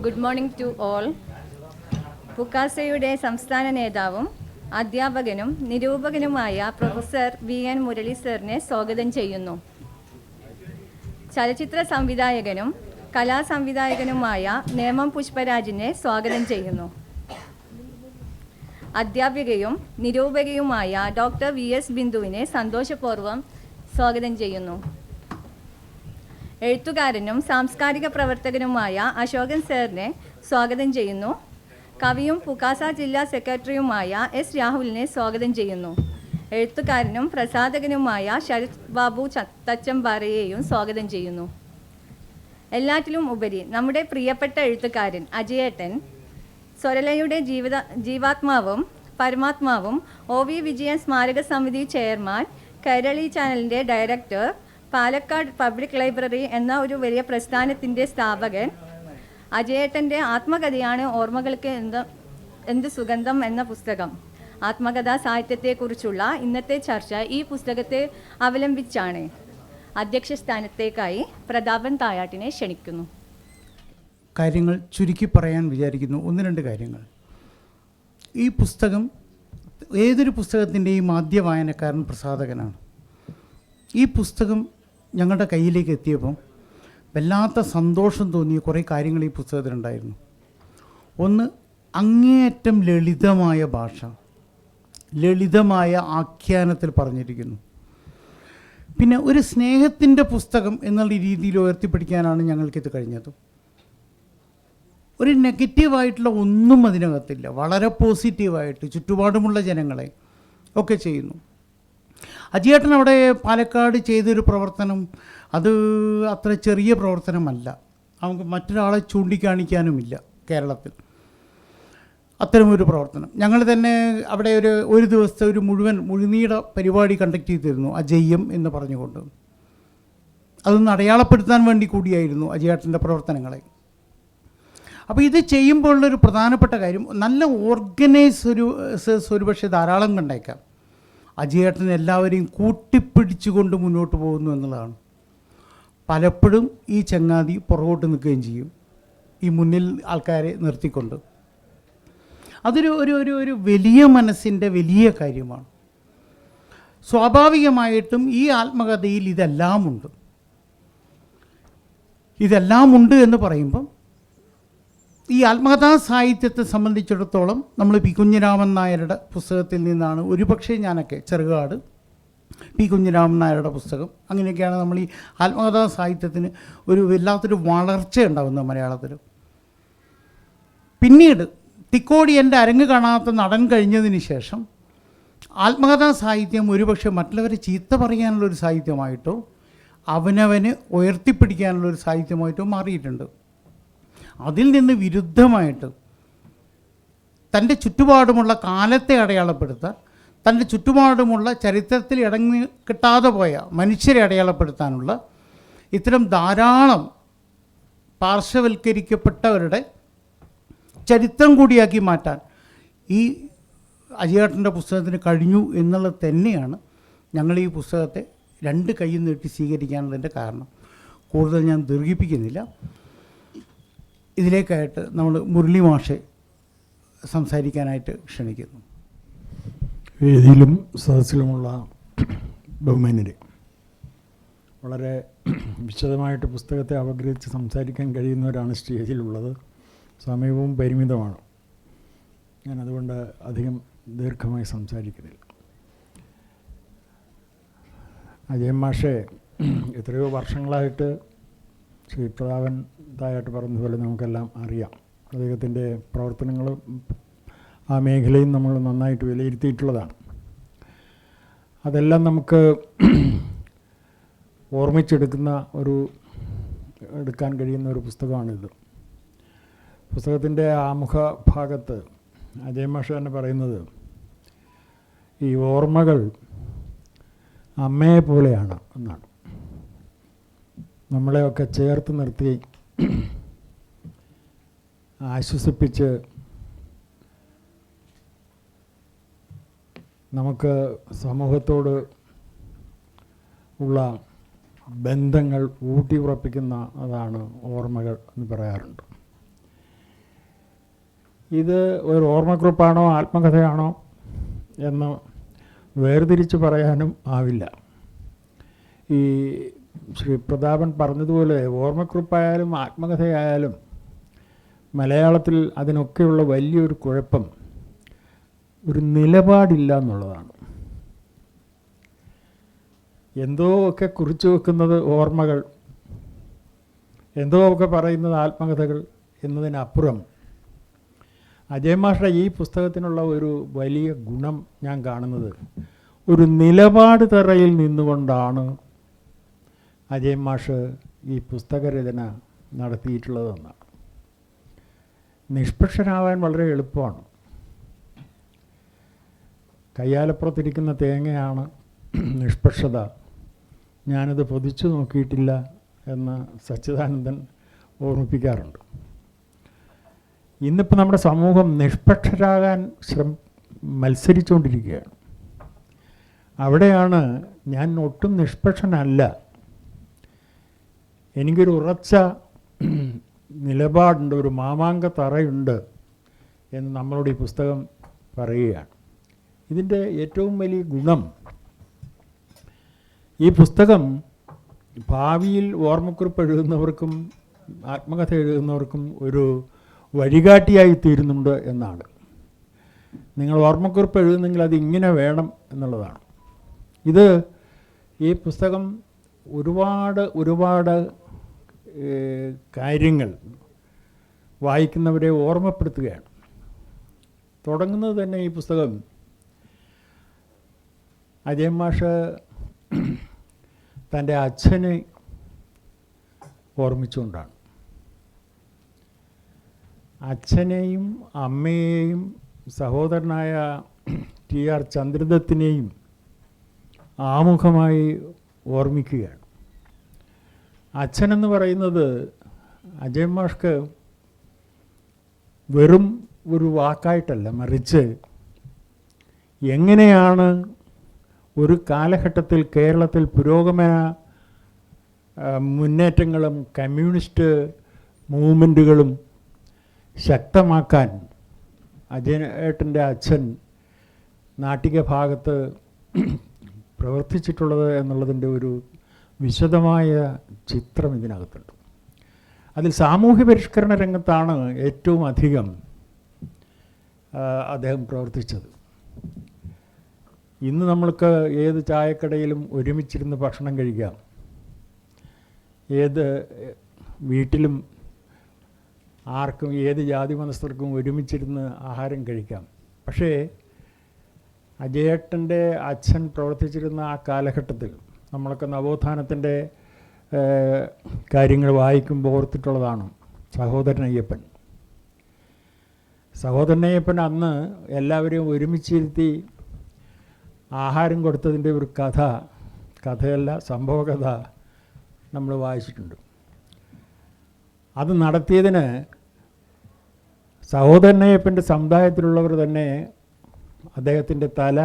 Good morning to all. പുക്കാസയുടെ സംസ്ഥാന നേതാവും അധ്യാപകനും നിരൂപകനുമായ പ്രൊഫസർ VN മുരളി സാറിനെ സ്വാഗതം ചെയ്യുന്നു. ചലച്ചിത്ര സംവിധായകനും കലാസംവിധായകനുമായ നേമം പുഷ്പരാജിനെ സ്വാഗതം ചെയ്യുന്നു. അധ്യാപികയും നിരൂപകയുമായ ഡോക്ടർ VS ബിന്ദുവിനെ സന്തോഷപൂർവ്വം സ്വാഗതം ചെയ്യുന്നു. എഴുത്തുകാരനും സാംസ്കാരിക പ്രവർത്തകനുമായ അശോകൻ സാറിനെ സ്വാഗതം ചെയ്യുന്നു. കവിയും പുക്കാസ ജില്ലാ സെക്രട്ടറിയുമായ S രാഹുലിനെ സ്വാഗതം ചെയ്യുന്നു. എഴുത്തുകാരനും പ്രസാധകനുമായ ശരത് ബാബു തച്ചമ്പാറയെയും സ്വാഗതം ചെയ്യുന്നു. എല്ലാറ്റിലും ഉപരി നമ്മുടെ പ്രിയപ്പെട്ട എഴുത്തുകാരൻ അജയേട്ടൻ, സ്വരലയുടെ ജീവാത്മാവും പരമാത്മാവും, OV വിജയൻ സ്മാരക സമിതി ചെയർമാൻ, കൈരളി ചാനലിൻ്റെ ഡയറക്ടർ, പാലക്കാട് പബ്ലിക് ലൈബ്രറി എന്ന ഒരു വലിയ പ്രസ്ഥാനത്തിൻ്റെ സ്ഥാപകൻ അജയേട്ടൻ്റെ ആത്മകഥയാണ് ഓർമ്മകൾക്ക് എന്ത് സുഗന്ധം എന്ന പുസ്തകം. ആത്മകഥാ സാഹിത്യത്തെക്കുറിച്ചുള്ള ഇന്നത്തെ ചർച്ച ഈ പുസ്തകത്തെ അവലംബിച്ചാണ്. അധ്യക്ഷ സ്ഥാനത്തേക്കായി പ്രതാപൻ തായാട്ടിനെ ക്ഷണിക്കുന്നു. കാര്യങ്ങൾ ചുരുക്കി പറയാൻ വിചാരിക്കുന്നു. ഒന്ന് രണ്ട് കാര്യങ്ങൾ. ഈ പുസ്തകം ഏതൊരു പുസ്തകത്തിൻ്റെയും ആദ്യ വായനക്കാരൻ പ്രസാധകനാണ്. ഈ പുസ്തകം ഞങ്ങളുടെ കയ്യിലേക്ക് എത്തിയപ്പം വല്ലാത്ത സന്തോഷം തോന്നിയ കുറേ കാര്യങ്ങൾ ഈ പുസ്തകത്തിലുണ്ടായിരുന്നു. ഒന്ന്, അങ്ങേയറ്റം ലളിതമായ ഭാഷ, ലളിതമായ ആഖ്യാനത്തിൽ പറഞ്ഞിരിക്കുന്നു. പിന്നെ ഒരു സ്നേഹത്തിൻ്റെ പുസ്തകം എന്നുള്ള രീതിയിൽ ഉയർത്തിപ്പിടിക്കാനാണ് ഞങ്ങൾക്കിത് കഴിഞ്ഞത്. ഒരു നെഗറ്റീവായിട്ടുള്ള ഒന്നും അതിനകത്തില്ല. വളരെ പോസിറ്റീവായിട്ട് ചുറ്റുപാടുമുള്ള ജനങ്ങളെ ഒക്കെ ചെയ്യുന്നു. അജിയേട്ടൻ അവിടെ പാലക്കാട് ചെയ്തൊരു പ്രവർത്തനം അത് അത്ര ചെറിയ പ്രവർത്തനമല്ല. നമുക്ക് മറ്റൊരാളെ ചൂണ്ടിക്കാണിക്കാനുമില്ല കേരളത്തിൽ അത്തരമൊരു പ്രവർത്തനം. ഞങ്ങൾ തന്നെ അവിടെ ഒരു ദിവസത്തെ ഒരു മുഴുനീള പരിപാടി കണ്ടക്ട് ചെയ്തിരുന്നു, അജയ്യം എന്ന് പറഞ്ഞുകൊണ്ട്. അതൊന്ന് അടയാളപ്പെടുത്താൻ വേണ്ടി കൂടിയായിരുന്നു അജയേട്ടൻ്റെ പ്രവർത്തനങ്ങളെ. അപ്പോൾ ഇത് ചെയ്യുമ്പോഴുള്ളൊരു പ്രധാനപ്പെട്ട കാര്യം, നല്ല ഓർഗനൈസേഴ്സ് ഒരുപക്ഷെ ധാരാളം കണ്ടേക്കാം. അജയേട്ടൻ എല്ലാവരെയും കൂട്ടിപ്പിടിച്ചുകൊണ്ട് മുന്നോട്ട് പോകുന്നു എന്നുള്ളതാണ്. പലപ്പോഴും ഈ ചങ്ങാതി പുറകോട്ട് നിൽക്കുകയും ചെയ്യും, ഈ മുന്നിൽ ആൾക്കാരെ നിർത്തിക്കൊണ്ട്. അതൊരു ഒരു ഒരു ഒരു വലിയ മനസ്സിൻ്റെ വലിയ കാര്യമാണ്. സ്വാഭാവികമായിട്ടും ഈ ആത്മകഥയിൽ ഇതെല്ലാമുണ്ട് എന്ന് പറയുമ്പം ഈ ആത്മകഥാ സാഹിത്യത്തെ സംബന്ധിച്ചിടത്തോളം നമ്മൾ പി കുഞ്ഞിരാമൻ നായരുടെ പുസ്തകത്തിൽ നിന്നാണ് ഒരുപക്ഷെ ഞാനൊക്കെ ചെറുകാട് പി കുഞ്ഞിരാമൻ നായരുടെ പുസ്തകം, അങ്ങനെയൊക്കെയാണ് നമ്മൾ ഈ ആത്മകഥാ സാഹിത്യത്തിന് ഒരു വല്ലാത്തൊരു വളർച്ച ഉണ്ടാകുന്നത് മലയാളത്തിൽ. പിന്നീട് തിക്കോടിയൻ്റെ അരങ്ങ് കാണാത്ത നടൻ കഴിഞ്ഞതിന് ശേഷം ആത്മകഥാ സാഹിത്യം ഒരുപക്ഷെ മറ്റുള്ളവരെ ചീത്ത പറയാനുള്ളൊരു സാഹിത്യമായിട്ടോ അവനവന് ഉയർത്തിപ്പിടിക്കാനുള്ളൊരു സാഹിത്യമായിട്ടോ മാറിയിട്ടുണ്ട്. അതിൽ നിന്ന് വിരുദ്ധമായിട്ട് തൻ്റെ ചുറ്റുപാടുമുള്ള കാലത്തെ അടയാളപ്പെടുത്താൻ, തൻ്റെ ചുറ്റുപാടുമുള്ള ചരിത്രത്തിൽ ഇടങ്ങി കിട്ടാതെ പോയ മനുഷ്യരെ അടയാളപ്പെടുത്താനുള്ള ഇത്തരം ധാരാളം പാർശ്വവൽക്കരിക്കപ്പെട്ടവരുടെ ചരിത്രം കൂടിയാക്കി മാറ്റാൻ ഈ അജയേട്ടൻ്റെ പുസ്തകത്തിന് കഴിഞ്ഞു എന്നുള്ളത് തന്നെയാണ് ഞങ്ങൾ ഈ പുസ്തകത്തെ രണ്ട് കൈയും നീട്ടി സ്വീകരിക്കാനുള്ളതിൻ്റെ കാരണം. കൂടുതൽ ഞാൻ ദീർഘിപ്പിക്കുന്നില്ല. ഇതിലേക്കായിട്ട് നമ്മൾ മുരളി മാഷെ സംസാരിക്കാനായിട്ട് ക്ഷണിക്കുന്നു. വേദിയിലും സദസ്സിലുമുള്ള ബഹുമാന്യരെ, വളരെ വിശദമായിട്ട് പുസ്തകത്തെ അപഗ്രഹിച്ച് സംസാരിക്കാൻ കഴിയുന്നവരാണ് സ്റ്റേജിലുള്ളത്. സമയവും പരിമിതമാണ്. ഞാനതുകൊണ്ട് അധികം ദീർഘമായി സംസാരിക്കുന്നില്ല. അജയൻ മാഷെ എത്രയോ വർഷങ്ങളായിട്ട് ശ്രീ പ്രതാപൻ തായാട്ട് പറഞ്ഞതുപോലെ നമുക്കെല്ലാം അറിയാം. അദ്ദേഹത്തിൻ്റെ പ്രവർത്തനങ്ങളും ആ മേഖലയും നമ്മൾ നന്നായിട്ട് വിലയിരുത്തിയിട്ടുള്ളതാണ്. അതെല്ലാം നമുക്ക് എടുക്കാൻ കഴിയുന്ന ഒരു പുസ്തകമാണിത്. പുസ്തകത്തിൻ്റെ ആമുഖ ഭാഗത്ത് അജയൻ മാഷ് തന്നെ പറയുന്നത്, ഈ ഓർമ്മകൾ അമ്മയെ പോലെയാണ് എന്നാണ്. നമ്മളെയൊക്കെ ചേർത്ത് നിർത്തി ആശ്വസിപ്പിച്ച് നമുക്ക് സമൂഹത്തോട് ഉള്ള ബന്ധങ്ങൾ ഊട്ടിയുറപ്പിക്കുന്ന അതാണ് ഓർമ്മകൾ എന്ന് പറയാറുണ്ട്. ഇത് ഒരു ഓർമ്മക്കുറിപ്പാണോ ആത്മകഥയാണോ എന്ന് വേർതിരിച്ച് പറയാനും ആവില്ല. ഈ ശ്രീ പ്രതാപൻ പറഞ്ഞതുപോലെ ഓർമ്മക്കുറിപ്പായാലും ആത്മകഥയായാലും മലയാളത്തിൽ അതിനൊക്കെയുള്ള വലിയൊരു കുഴപ്പം ഒരു നിലപാടില്ല എന്നുള്ളതാണ്. എന്തോ ഒക്കെ കുറിച്ചു വെക്കുന്നത് ഓർമ്മകൾ, എന്തോ ഒക്കെ പറയുന്നത് ആത്മകഥകൾ എന്നതിനപ്പുറം അജയൻ മാഷുടെ ഈ പുസ്തകത്തിനുള്ള ഒരു വലിയ ഗുണം ഞാൻ കാണുന്നത് ഒരു നിലപാട് തറയിൽ നിന്നുകൊണ്ടാണ് അജയൻ മാഷ് ഈ പുസ്തകരചന നടത്തിയിട്ടുള്ളതെന്നാണ്. നിഷ്പക്ഷനാവാൻ വളരെ എളുപ്പമാണ്. കയ്യാലപ്പുറത്തിരിക്കുന്ന തേങ്ങയാണ് നിഷ്പക്ഷത. ഞാനത് പൊതിച്ചു നോക്കിയിട്ടില്ല എന്ന് സച്ചിദാനന്ദൻ ഓർമ്മിപ്പിക്കാറുണ്ട്. ഇന്നിപ്പോൾ നമ്മുടെ സമൂഹം നിഷ്പക്ഷരാകാൻ മത്സരിച്ചുകൊണ്ടിരിക്കുകയാണ്. അവിടെയാണ് ഞാൻ ഒട്ടും നിഷ്പക്ഷനല്ല, എനിക്കൊരു ഉറച്ച നിലപാടുണ്ട്, ഒരു മാമാങ്ക തറയുണ്ട് എന്ന് നമ്മളോട് ഈ പുസ്തകം പറയുകയാണ്. ഇതിൻ്റെ ഏറ്റവും വലിയ ഗുണം ഈ പുസ്തകം ഭാവിയിൽ ഓർമ്മക്കുറിപ്പ് എഴുതുന്നവർക്കും ആത്മകഥ എഴുതുന്നവർക്കും ഒരു വഴികാട്ടിയായി തീരുന്നുണ്ട് എന്നാണ്. നിങ്ങൾ ഓർമ്മക്കുറിപ്പ് എഴുതുന്നെങ്കിൽ അത് ഇങ്ങനെ വേണം എന്നുള്ളതാണ്. ഇത് ഈ പുസ്തകം ഒരുപാട് കാര്യങ്ങൾ വായിക്കുന്നവരെ ഓർമ്മപ്പെടുത്തുകയാണ്. തുടങ്ങുന്നത് തന്നെ ഈ പുസ്തകം അജയൻ മാഷ് തൻ്റെ അച്ഛനെ ഓർമ്മിച്ചുകൊണ്ടാണ്. അച്ഛനെയും അമ്മയെയും സഹോദരനായ ടി.ആർ. ചന്ദ്രദത്തിനെയും ആമുഖമായി ഓർമ്മിക്കുകയാണ്. അച്ഛനെന്ന് പറയുന്നത് അജയൻ മാഷ്ക്ക് വെറും ഒരു വാക്കായിട്ടല്ല, മറിച്ച് എങ്ങനെയാണ് ഒരു കാലഘട്ടത്തിൽ കേരളത്തിൽ പുരോഗമന മുന്നേറ്റങ്ങളും കമ്മ്യൂണിസ്റ്റ് മൂവ്മെൻറ്റുകളും ശക്തമാക്കാൻ അജയനേട്ടൻ്റെ അച്ഛൻ നാട്ടിക ഭാഗത്ത് പ്രവർത്തിച്ചിട്ടുള്ളത് എന്നുള്ളതിൻ്റെ ഒരു വിശദമായ ചിത്രം ഇതിനകത്തുണ്ട്. അതിൽ സാമൂഹ്യ പരിഷ്കരണ രംഗത്താണ് ഏറ്റവും അധികം അദ്ദേഹം പ്രവർത്തിച്ചത്. ഇന്ന് നമ്മൾക്ക് ഏത് ചായക്കടയിലും ഒരുമിച്ചിരുന്ന് ഭക്ഷണം കഴിക്കാം, ഏത് വീട്ടിലും ആർക്കും ഏത് ജാതി മതസ്ഥർക്കും ഒരുമിച്ചിരുന്ന് ആഹാരം കഴിക്കാം. പക്ഷേ അജയേട്ടൻ്റെ അച്ഛൻ പ്രവർത്തിച്ചിരുന്ന ആ കാലഘട്ടത്തിൽ നമ്മളൊക്കെ നവോത്ഥാനത്തിൻ്റെ കാര്യങ്ങൾ വായിക്കുമ്പോൾ ഓർത്തിട്ടുള്ളതാണ് സഹോദരൻ അയ്യപ്പൻ. സഹോദരൻ അയ്യപ്പൻ അന്ന് എല്ലാവരെയും ഒരുമിച്ചിരുത്തി ആഹാരം കൊടുത്തതിൻ്റെ ഒരു കഥയല്ല സംഭവകഥ നമ്മൾ വായിച്ചിട്ടുണ്ട്. അത് നടത്തിയതിന് സഹോദരൻ അയ്യപ്പൻ്റെ സമുദായത്തിലുള്ളവർ തന്നെ അദ്ദേഹത്തിൻ്റെ തല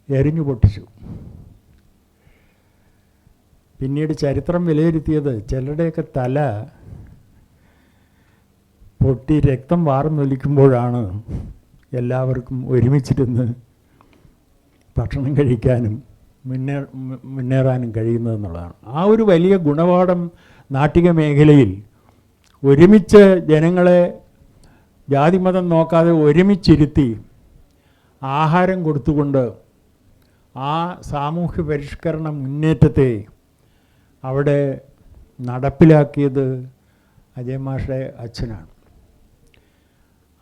എറിഞ്ഞു പൊട്ടിച്ചു. പിന്നീട് ചരിത്രം വിലയിരുത്തിയത് ചിലരുടെയൊക്കെ തല പൊട്ടി രക്തം വാർന്നൊലിക്കുമ്പോഴാണ് എല്ലാവർക്കും ഒരുമിച്ചിരുന്ന് ഭക്ഷണം കഴിക്കാനും മുന്നേറാനും കഴിയുന്നതെന്നുള്ളതാണ്. ആ ഒരു വലിയ ഗുണപാഠം നാട്ടിക മേഖലയിൽ ഒരുമിച്ച് ജനങ്ങളെ ജാതിമതം നോക്കാതെ ഒരുമിച്ചിരുത്തി ആഹാരം കൊടുത്തുകൊണ്ട് ആ സാമൂഹ്യ പരിഷ്കരണ മുന്നേറ്റത്തെ അവിടെ നടപ്പിലാക്കിയത് അജയൻ മാഷുടെ അച്ഛനാണ്.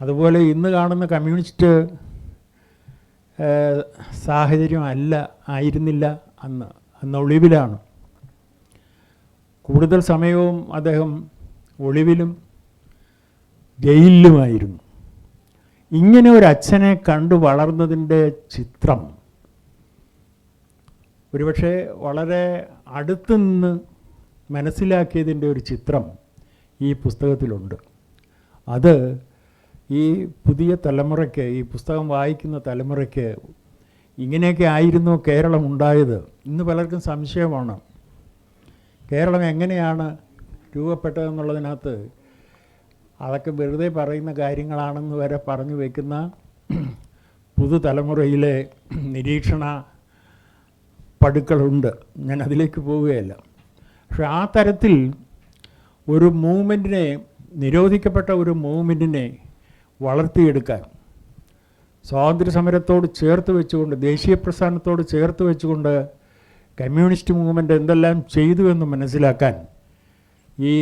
അതുപോലെ ഇന്ന് കാണുന്ന കമ്മ്യൂണിസ്റ്റ് സാഹചര്യം ആയിരുന്നില്ല അന്ന് ഒളിവിലാണ്. കൂടുതൽ സമയവും അദ്ദേഹം ഒളിവിലും ജയിലിലുമായിരുന്നു. ഇങ്ങനെ ഒരു അച്ഛനെ കണ്ടു വളർന്നതിൻ്റെ ചിത്രം ഒരുപക്ഷെ വളരെ അടുത്ത് നിന്ന് മനസ്സിലാക്കിയതിൻ്റെ ഒരു ചിത്രം ഈ പുസ്തകത്തിലുണ്ട്. അത് ഈ പുതിയ തലമുറയ്ക്ക്, ഈ പുസ്തകം വായിക്കുന്ന തലമുറയ്ക്ക് ഇങ്ങനെയൊക്കെ ആയിരുന്നു കേരളം ഉണ്ടായത്. ഇന്ന് പലർക്കും സംശയമാണ് കേരളം എങ്ങനെയാണ് രൂപപ്പെട്ടതെന്നുള്ളതിനകത്ത് അതൊക്കെ വെറുതെ പറയുന്ന കാര്യങ്ങളാണെന്ന് വരെ പറഞ്ഞു വയ്ക്കുന്ന പുതുതലമുറയിലെ നിരീക്ഷണ പടുക്കളുണ്ട്. ഞാൻ അതിലേക്ക് പോവുകയല്ല. പക്ഷെ ആ തരത്തിൽ ഒരു മൂവ്മെൻറ്റിനെ, നിരോധിക്കപ്പെട്ട ഒരു മൂവ്മെൻറ്റിനെ വളർത്തിയെടുക്കാൻ സ്വാതന്ത്ര്യ സമരത്തോട് ചേർത്ത് വെച്ചുകൊണ്ട്, ദേശീയ പ്രസ്ഥാനത്തോട് ചേർത്ത് വെച്ചുകൊണ്ട് കമ്മ്യൂണിസ്റ്റ് മൂവ്മെൻറ്റ് എന്തെല്ലാം ചെയ്തു എന്ന് മനസ്സിലാക്കാൻ ഈ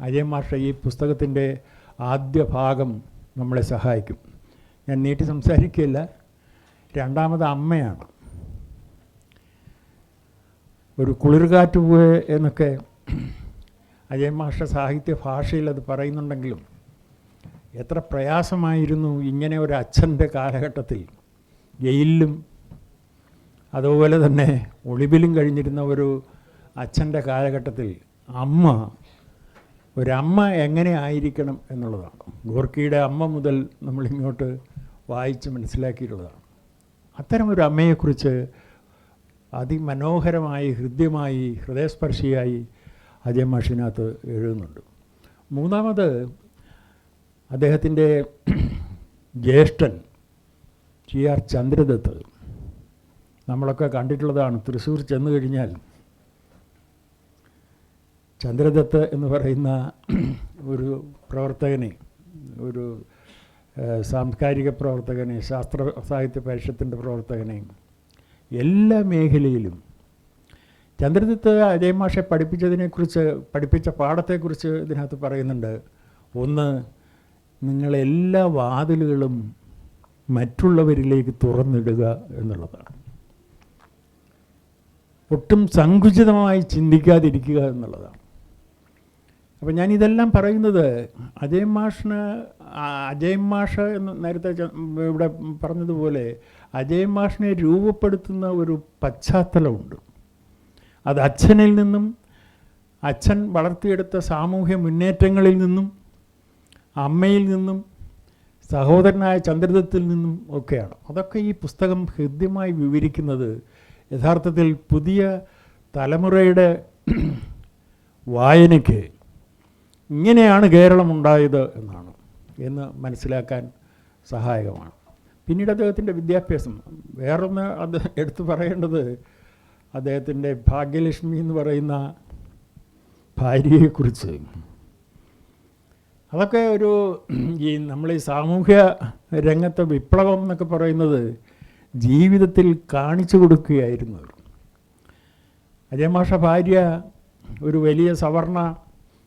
അജയൻ മാഷ ഈ പുസ്തകത്തിൻ്റെ ആദ്യ ഭാഗം നമ്മളെ സഹായിക്കും. ഞാൻ നീട്ടി സംസാരിക്കുകയില്ല. രണ്ടാമത് അമ്മയാണ്. ഒരു കുളിർകാറ്റ് പോയെ എന്നൊക്കെ അജയൻ മാഷ സാഹിത്യ ഭാഷയിൽ അത് പറയുന്നുണ്ടെങ്കിലും എത്ര പ്രയാസമായിരുന്നു ഇങ്ങനെ ഒരു അച്ഛൻ്റെ കാലഘട്ടത്തിൽ, ജയിലിലും അതുപോലെ തന്നെ ഒളിവിലും കഴിഞ്ഞിരുന്ന ഒരു അച്ഛൻ്റെ കാലഘട്ടത്തിൽ ഒരമ്മ എങ്ങനെ ആയിരിക്കണം എന്നുള്ളതാണ്. ഗോർക്കിയുടെ അമ്മ മുതൽ നമ്മളിങ്ങോട്ട് വായിച്ച് മനസ്സിലാക്കിയിട്ടുള്ളതാണ്. അത്തരമൊരു അമ്മയെക്കുറിച്ച് അതിമനോഹരമായി, ഹൃദ്യമായി, ഹൃദയസ്പർശിയായി അജയൻ മാഷിനകത്ത് എഴുതുന്നുണ്ട്. മൂന്നാമത് അദ്ദേഹത്തിൻ്റെ ജ്യേഷ്ഠൻ TR ചന്ദ്രദത്ത്, നമ്മളൊക്കെ കണ്ടിട്ടുള്ളതാണ്. തൃശ്ശൂർ ചെന്ന് കഴിഞ്ഞാൽ ചന്ദ്രദത്ത് എന്ന് പറയുന്ന ഒരു പ്രവർത്തകനെ, ഒരു സാംസ്കാരിക പ്രവർത്തകനെ, ശാസ്ത്ര സാഹിത്യ പരിഷത്തിൻ്റെ പ്രവർത്തകനെ, എല്ലാ മേഖലയിലും ചന്ദ്രദത്ത് അജയൻ മാഷെ പഠിപ്പിച്ച പാഠത്തെക്കുറിച്ച് ഇതിനകത്ത് പറയുന്നുണ്ട്. ഒന്ന്, നിങ്ങളെല്ലാ വാതിലുകളും മറ്റുള്ളവരിലേക്ക് തുറന്നിടുക എന്നുള്ളതാണ്. ഒട്ടും സങ്കുചിതമായി ചിന്തിക്കാതിരിക്കുക എന്നുള്ളതാണ്. അപ്പം ഞാനിതെല്ലാം പറയുന്നത് അജയൻ മാഷ് എന്ന് നേരത്തെ ഇവിടെ പറഞ്ഞതുപോലെ അജയൻ മാഷിനെ രൂപപ്പെടുത്തുന്ന ഒരു പശ്ചാത്തലമുണ്ട്. അത് അച്ഛനിൽ നിന്നും, അച്ഛൻ വളർത്തിയെടുത്ത സാമൂഹ്യ മുന്നേറ്റങ്ങളിൽ നിന്നും, അമ്മയിൽ നിന്നും, സഹോദരനായ ചന്ദ്രദത്തിൽ നിന്നും ഒക്കെയാണ്. അതൊക്കെ ഈ പുസ്തകം ഹൃദ്യമായി വിവരിക്കുന്നത് യഥാർത്ഥത്തിൽ പുതിയ തലമുറയുടെ വായനയ്ക്ക് ഇങ്ങനെയാണ് കേരളം ഉണ്ടായത് എന്ന് മനസ്സിലാക്കാൻ സഹായകമാണ്. പിന്നീട് അദ്ദേഹത്തിൻ്റെ വിദ്യാഭ്യാസം. വേറൊന്ന് അത് എടുത്തു പറയേണ്ടത് അദ്ദേഹത്തിൻ്റെ ഭാഗ്യലക്ഷ്മി എന്ന് പറയുന്ന ഭാര്യയെക്കുറിച്ച്. അതൊക്കെ നമ്മൾ ഈ സാമൂഹ്യ രംഗത്തെ വിപ്ലവം എന്നൊക്കെ പറയുന്നത് ജീവിതത്തിൽ കാണിച്ചു കൊടുക്കുകയായിരുന്നു. അജയൻ മാഷ ഭാര്യ ഒരു വലിയ സവർണ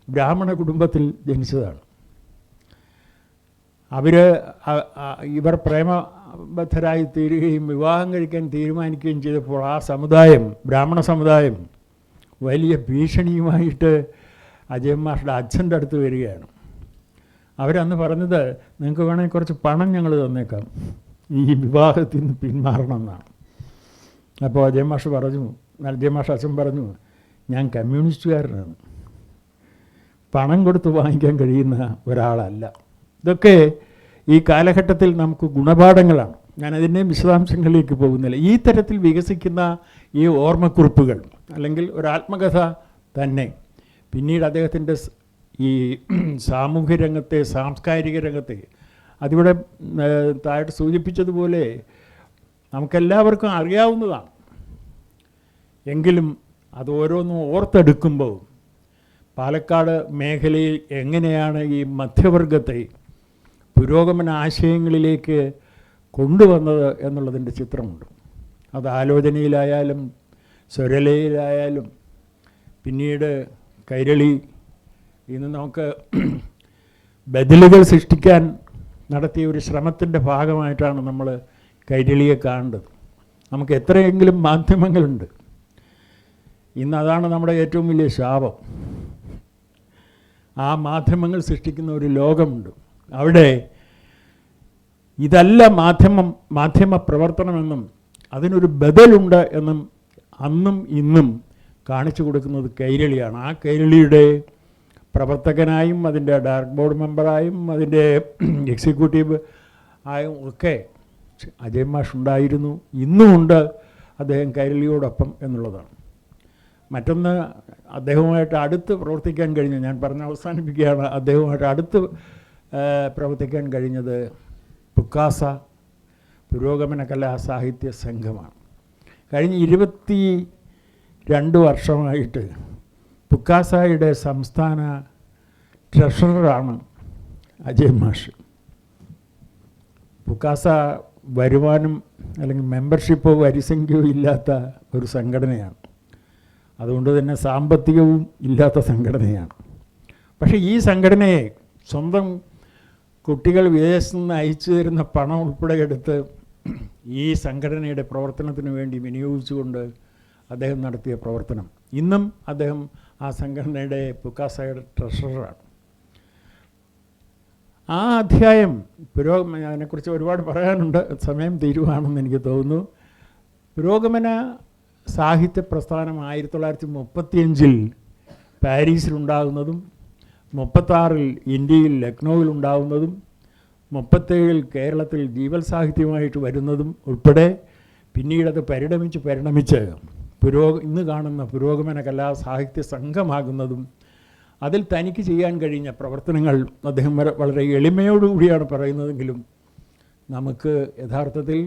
ബ്രാഹ്മണ കുടുംബത്തിൽ ജനിച്ചതാണ്. ഇവർ പ്രേമബദ്ധരായി തീരുകയും വിവാഹം കഴിക്കാൻ തീരുമാനിക്കുകയും ചെയ്തപ്പോൾ ആ സമുദായം, ബ്രാഹ്മണ സമുദായം, വലിയ ഭീഷണിയുമായിട്ട് അജയൻ മാഷയുടെ അച്ഛൻ്റെ അടുത്ത് വരികയാണ്. അവരന്ന് പറഞ്ഞത്, നിങ്ങൾക്ക് വേണമെങ്കിൽ കുറച്ച് പണം ഞങ്ങൾ തന്നേക്കാം, ഈ വിവാഹത്തിൽ നിന്ന് പിന്മാറണം എന്നാണ്. അപ്പോൾ അജയൻ മാഷ് അച്ഛൻ പറഞ്ഞു, ഞാൻ കമ്മ്യൂണിസ്റ്റുകാരനാണ്, പണം കൊടുത്ത് വാങ്ങിക്കാൻ കഴിയുന്ന ഒരാളല്ല. ഇതൊക്കെ ഈ കാലഘട്ടത്തിൽ നമുക്ക് ഗുണപാഠങ്ങളാണ്. ഞാനതിൻ്റെ വിശദാംശങ്ങളിലേക്ക് പോകുന്നില്ല. ഈ തരത്തിൽ വികസിക്കുന്ന ഈ ഓർമ്മക്കുറിപ്പുകൾ അല്ലെങ്കിൽ ഒരാത്മകഥ തന്നെ പിന്നീട് അദ്ദേഹത്തിൻ്റെ ഈ സാമൂഹ്യ രംഗത്തെ, സാംസ്കാരിക രംഗത്തെ, അതിവിടെ താഴെ സൂചിപ്പിച്ചതുപോലെ നമുക്കെല്ലാവർക്കും അറിയാവുന്നതാണ്. എങ്കിലും അത് ഓരോന്നും ഓർത്തെടുക്കുമ്പോൾ പാലക്കാട് മേഖലയിൽ എങ്ങനെയാണ് ഈ മധ്യവർഗത്തെ പുരോഗമന ആശയങ്ങളിലേക്ക് കൊണ്ടുവന്നത് എന്നുള്ളതിൻ്റെ ചിത്രമുണ്ട്. അത് ആലോചനയിലായാലും സ്വരലയിലായാലും പിന്നീട് കൈരളി, ഇന്ന് നമുക്ക് ബദലുകൾ സൃഷ്ടിക്കാൻ നടത്തിയ ഒരു ശ്രമത്തിൻ്റെ ഭാഗമായിട്ടാണ് നമ്മൾ കൈരളിയെ കാണേണ്ടത്. നമുക്ക് എത്രയെങ്കിലും മാധ്യമങ്ങളുണ്ട്, ഇന്ന് അതാണ് നമ്മുടെ ഏറ്റവും വലിയ ശാപം. ആ മാധ്യമങ്ങൾ സൃഷ്ടിക്കുന്ന ഒരു ലോകമുണ്ട്. അവിടെ ഇതല്ല മാധ്യമ പ്രവർത്തനമെന്നും അതിനൊരു ബദലുണ്ട് എന്നും അന്നും ഇന്നും കാണിച്ചു കൊടുക്കുന്നത് കൈരളിയാണ്. ആ കൈരളിയുടെ പ്രവർത്തകനായും അതിൻ്റെ ഡയറക്ട് ബോർഡ് മെമ്പറായും അതിൻ്റെ എക്സിക്യൂട്ടീവ് ആയും ഒക്കെ അജയൻ മാഷ് ഉണ്ടായിരുന്നു, ഇന്നുമുണ്ട് അദ്ദേഹം കൈരളിയോടൊപ്പം എന്നുള്ളതാണ്. മറ്റൊന്ന് അദ്ദേഹവുമായിട്ട് അടുത്ത് പ്രവർത്തിക്കാൻ കഴിഞ്ഞു. ഞാൻ പറഞ്ഞ് അവസാനിപ്പിക്കുകയാണ്. അദ്ദേഹവുമായിട്ട് അടുത്ത് പ്രവർത്തിക്കാൻ കഴിഞ്ഞത് പുക്കാസ പുരോഗമന കലാ സാഹിത്യ സംഘമാണ്. കഴിഞ്ഞ 22 വർഷമായിട്ട് പുക്കാസയുടെ സംസ്ഥാന ട്രഷററാണ് അജയ് മാഷ്. പുക്കാസ വരുമാനം അല്ലെങ്കിൽ മെമ്പർഷിപ്പോ വരിസംഖ്യയോ ഇല്ലാത്ത ഒരു സംഘടനയാണ്. അതുകൊണ്ട് തന്നെ സാമ്പത്തികവും ഇല്ലാത്ത സംഘടനയാണ്. പക്ഷേ ഈ സംഘടനയെ സ്വന്തം കുട്ടികൾ വിദേശത്തു നിന്ന് അയച്ചു തരുന്ന പണം ഉൾപ്പെടെ എടുത്ത് ഈ സംഘടനയുടെ പ്രവർത്തനത്തിന് വേണ്ടി വിനിയോഗിച്ചുകൊണ്ട് അദ്ദേഹം നടത്തിയ പ്രവർത്തനം, ഇന്നും അദ്ദേഹം ആ സംഘടനയുടെ പുക്കാസയുടെ ട്രഷററാണ്. ആ അധ്യായം അതിനെക്കുറിച്ച് ഒരുപാട് പറയാനുണ്ട്, സമയം തീരുവാണെന്ന് എനിക്ക് തോന്നുന്നു. പുരോഗമന സാഹിത്യ പ്രസ്ഥാനം 1935 പാരീസിലുണ്ടാകുന്നതും 36 ഇന്ത്യയിൽ ലക്നൗവിലുണ്ടാകുന്നതും 37 കേരളത്തിൽ ജീവൽ സാഹിത്യമായിട്ട് വരുന്നതും ഉൾപ്പെടെ പിന്നീടത് പരിണമിച്ച് ഇന്ന് കാണുന്ന പുരോഗമന കലാ സാഹിത്യ സംഘമാകുന്നതും അതിൽ തനിക്ക് ചെയ്യാൻ കഴിഞ്ഞ പ്രവർത്തനങ്ങൾ അദ്ദേഹം വളരെ എളിമയോടുകൂടിയാണ് പറയുന്നതെങ്കിലും നമുക്ക് യഥാർത്ഥത്തിൽ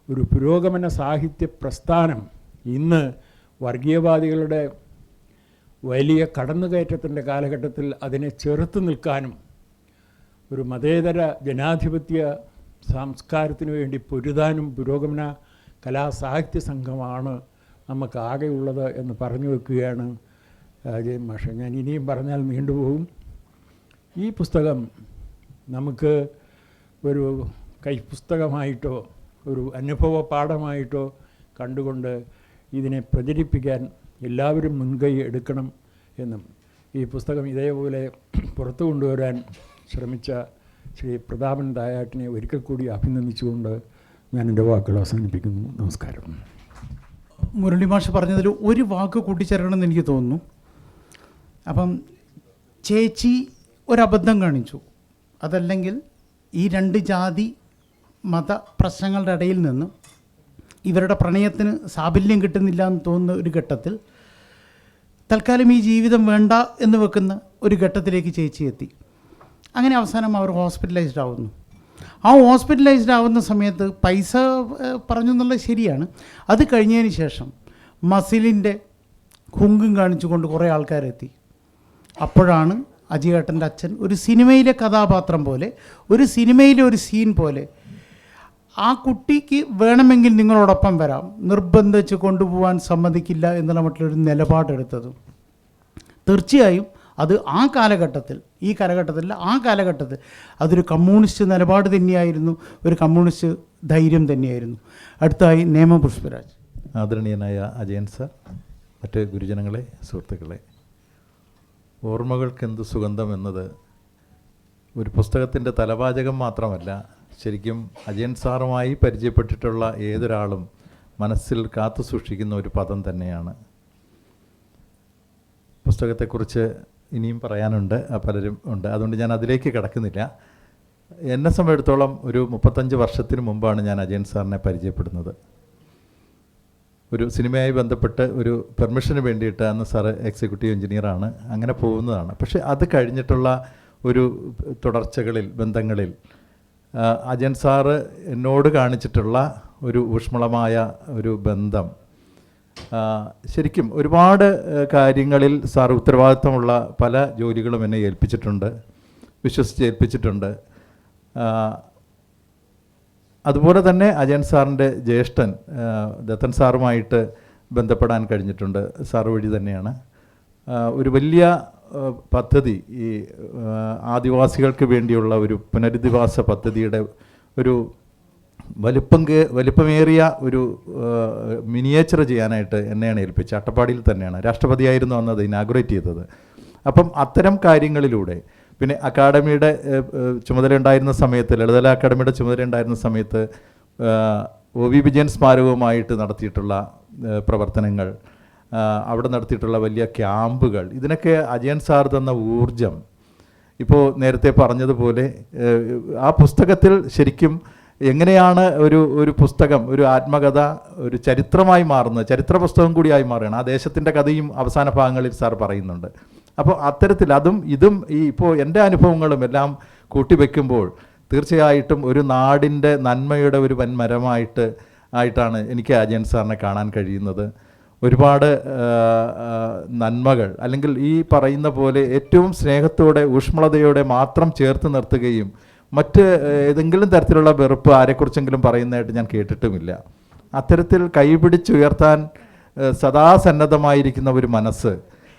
ഒരു പുരോഗമന സാഹിത്യ പ്രസ്ഥാനം ഇന്ന് വർഗീയവാദികളുടെ വലിയ കടന്നുകയറ്റത്തിൻ്റെ കാലഘട്ടത്തിൽ അതിനെ ചെറുത്ത് നിൽക്കാനും ഒരു മതേതര ജനാധിപത്യ സംസ്കാരത്തിന് വേണ്ടി പൊരുതാനും പുരോഗമന കലാസാഹിത്യ സംഘമാണ് നമുക്കാകെയുള്ളത് എന്ന് പറഞ്ഞു വെക്കുകയാണ് അജയ് മാഷ്. ഞാൻ ഇനിയും പറഞ്ഞാൽ നീണ്ടുപോകും. ഈ പുസ്തകം നമുക്ക് ഒരു കൈപ്പുസ്തകമായിട്ടോ ഒരു അനുഭവ പാഠമായിട്ടോ കണ്ടുകൊണ്ട് ഇതിനെ പ്രചരിപ്പിക്കാൻ എല്ലാവരും മുൻകൈ എടുക്കണം എന്നും ഈ പുസ്തകം ഇതേപോലെ പുറത്തു കൊണ്ടുവരാൻ ശ്രമിച്ച ശ്രീ പ്രതാപൻ തായാട്ടിനെ ഒരിക്കൽ കൂടി അഭിനന്ദിച്ചുകൊണ്ട് ഞാൻ എൻ്റെ വാക്കുകൾ അവസാനിപ്പിക്കുന്നു. നമസ്കാരം. മുരളി മാഷ് പറഞ്ഞതിൽ ഒരു വാക്ക് കൂട്ടിച്ചേർക്കണമെന്ന് എനിക്ക് തോന്നുന്നു. അപ്പം ചേച്ചി ഒരബദ്ധം കാണിച്ചു. അതല്ലെങ്കിൽ ഈ 2 ജാതി മത പ്രശ്നങ്ങളുടെ ഇടയിൽ നിന്ന് ഇവരുടെ പ്രണയത്തിന് സാഫല്യം കിട്ടുന്നില്ല എന്ന് തോന്നുന്ന ഒരു ഘട്ടത്തിൽ തൽക്കാലം ഈ ജീവിതം വേണ്ട എന്ന് വെക്കുന്ന ഒരു ഘട്ടത്തിലേക്ക് ചേച്ചി എത്തി. അങ്ങനെ അവസാനം അവർ ഹോസ്പിറ്റലൈസ്ഡ് ആവുന്നു. ആ ഹോസ്പിറ്റലൈസ്ഡ് ആവുന്ന സമയത്ത് പൈസ പറഞ്ഞു എന്നുള്ളത് ശരിയാണ്. അത് കഴിഞ്ഞതിന് ശേഷം മസിലിൻ്റെ ഹുങ്കും കാണിച്ചുകൊണ്ട് കുറേ ആൾക്കാരെത്തി. അപ്പോഴാണ് അജിയേട്ടൻ്റെ അച്ഛൻ ഒരു സിനിമയിലെ കഥാപാത്രം പോലെ, ഒരു സിനിമയിലെ ഒരു സീൻ പോലെ, ആ കുട്ടിക്ക് വേണമെങ്കിൽ നിങ്ങളോടൊപ്പം വരാം, നിർബന്ധിച്ച് കൊണ്ടുപോകാൻ സമ്മതിക്കില്ല എന്നുള്ള മറ്റുള്ളൊരു നിലപാടെടുത്തതും തീർച്ചയായും അത് ആ കാലഘട്ടത്തിൽ, ഈ കാലഘട്ടത്തിൽ ആ കാലഘട്ടത്തിൽ അതൊരു കമ്മ്യൂണിസ്റ്റ് നിലപാട് തന്നെയായിരുന്നു, ഒരു കമ്മ്യൂണിസ്റ്റ് ധൈര്യം തന്നെയായിരുന്നു. അടുത്തായി നേമ പുഷ്പരാജ്. ആദരണീയനായ അജയൻ സാർ, മറ്റ് ഗുരുജനങ്ങളെ, സുഹൃത്തുക്കളെ, ഓർമ്മകൾക്കെന്ത് സുഗന്ധം എന്നത് ഒരു പുസ്തകത്തിൻ്റെ തലവാചകം മാത്രമല്ല, ശരിക്കും അജയൻ സാറുമായി പരിചയപ്പെട്ടിട്ടുള്ള ഏതൊരാളും മനസ്സിൽ കാത്തു സൂക്ഷിക്കുന്ന ഒരു പദം തന്നെയാണ്. പുസ്തകത്തെക്കുറിച്ച് ഇനിയും പറയാനുണ്ട്, പലരും ഉണ്ട്, അതുകൊണ്ട് ഞാൻ അതിലേക്ക് കടക്കുന്നില്ല. എന്നെ സംബന്ധിച്ചിടത്തോളം ഒരു 35 വർഷത്തിന് മുമ്പാണ് ഞാൻ അജയൻ സാറിനെ പരിചയപ്പെടുന്നത്. ഒരു സിനിമയായി ബന്ധപ്പെട്ട് ഒരു പെർമിഷന് വേണ്ടിയിട്ട്, അന്ന് സാറ് എക്സിക്യൂട്ടീവ് എഞ്ചിനീയറാണ്, അങ്ങനെ പോകുന്നതാണ്. പക്ഷേ അത് കഴിഞ്ഞിട്ടുള്ള ഒരു തുടർച്ചകളിൽ, ബന്ധങ്ങളിൽ അജയൻ സാറ് എന്നോട് കാണിച്ചിട്ടുള്ള ഒരു ഊഷ്മളമായ ഒരു ബന്ധം, ശരിക്കും ഒരുപാട് കാര്യങ്ങളിൽ സാർ ഉത്തരവാദിത്തമുള്ള പല ജോലികളും എന്നെ ഏൽപ്പിച്ചിട്ടുണ്ട്, വിശ്വസിച്ച് ഏൽപ്പിച്ചിട്ടുണ്ട്. അതുപോലെ തന്നെ അജയൻ സാറിൻ്റെ ജ്യേഷ്ഠൻ ദത്തൻ സാറുമായിട്ട് ബന്ധപ്പെടാൻ കഴിഞ്ഞിട്ടുണ്ട്, സാർ വഴി തന്നെയാണ്. ഒരു വലിയ പദ്ധതി, ഈ ആദിവാസികൾക്ക് വേണ്ടിയുള്ള ഒരു പുനരധിവാസ പദ്ധതിയുടെ ഒരു വലിപ്പമേറിയ ഒരു മിനിയേച്ചർ ചെയ്യാനായിട്ട് എന്നെയാണ് ഏൽപ്പിച്ചത്. അട്ടപ്പാടിയിൽ തന്നെയാണ്, രാഷ്ട്രപതിയായിരുന്നു അന്ന് അത് ഇനാഗുറേറ്റ് ചെയ്തത്. അപ്പം അത്തരം കാര്യങ്ങളിലൂടെ, പിന്നെ അക്കാഡമിയുടെ ചുമതലയുണ്ടായിരുന്ന സമയത്ത്, ലളിതകലാ അക്കാഡമിയുടെ ചുമതലയുണ്ടായിരുന്ന സമയത്ത് ഒ വി വിജയൻ സ്മാരകവുമായിട്ട് നടത്തിയിട്ടുള്ള പ്രവർത്തനങ്ങൾ, അവിടെ നടത്തിയിട്ടുള്ള വലിയ ക്യാമ്പുകൾ, ഇതിനൊക്കെ അജയൻ സാർ തന്ന ഊർജം, ഇപ്പോൾ നേരത്തെ പറഞ്ഞതുപോലെ ആ പുസ്തകത്തിൽ ശരിക്കും എങ്ങനെയാണ് ഒരു പുസ്തകം, ഒരു ആത്മകഥ ഒരു ചരിത്രമായി മാറുന്നത്, ചരിത്ര പുസ്തകം കൂടിയായി മാറുകയാണ്. ആ ദേശത്തിൻ്റെ കഥയും അവസാന ഭാഗങ്ങളിൽ സാർ പറയുന്നുണ്ട്. അപ്പോൾ അത്തരത്തിൽ അതും ഇതും ഈ ഇപ്പോൾ എൻ്റെ അനുഭവങ്ങളും എല്ലാം കൂട്ടിവെക്കുമ്പോൾ തീർച്ചയായിട്ടും ഒരു നാടിൻ്റെ നന്മയുടെ ഒരു വൻമരമായിട്ടാണ് എനിക്ക് അജയൻ സാറിനെ കാണാൻ കഴിയുന്നത്. ഒരുപാട് നന്മകൾ, അല്ലെങ്കിൽ ഈ പറയുന്ന പോലെ ഏറ്റവും സ്നേഹത്തോടെ ഊഷ്മളതയോടെ മാത്രം ചേർത്ത് നിർത്തുകയും മറ്റ് ഏതെങ്കിലും തരത്തിലുള്ള വെറുപ്പ് ആരെക്കുറിച്ചെങ്കിലും പറയുന്നതായിട്ട് ഞാൻ കേട്ടിട്ടുമില്ല. അത്തരത്തിൽ കൈപിടിച്ചുയർത്താൻ സദാ സന്നദ്ധമായിരിക്കുന്ന ഒരു മനസ്സ്,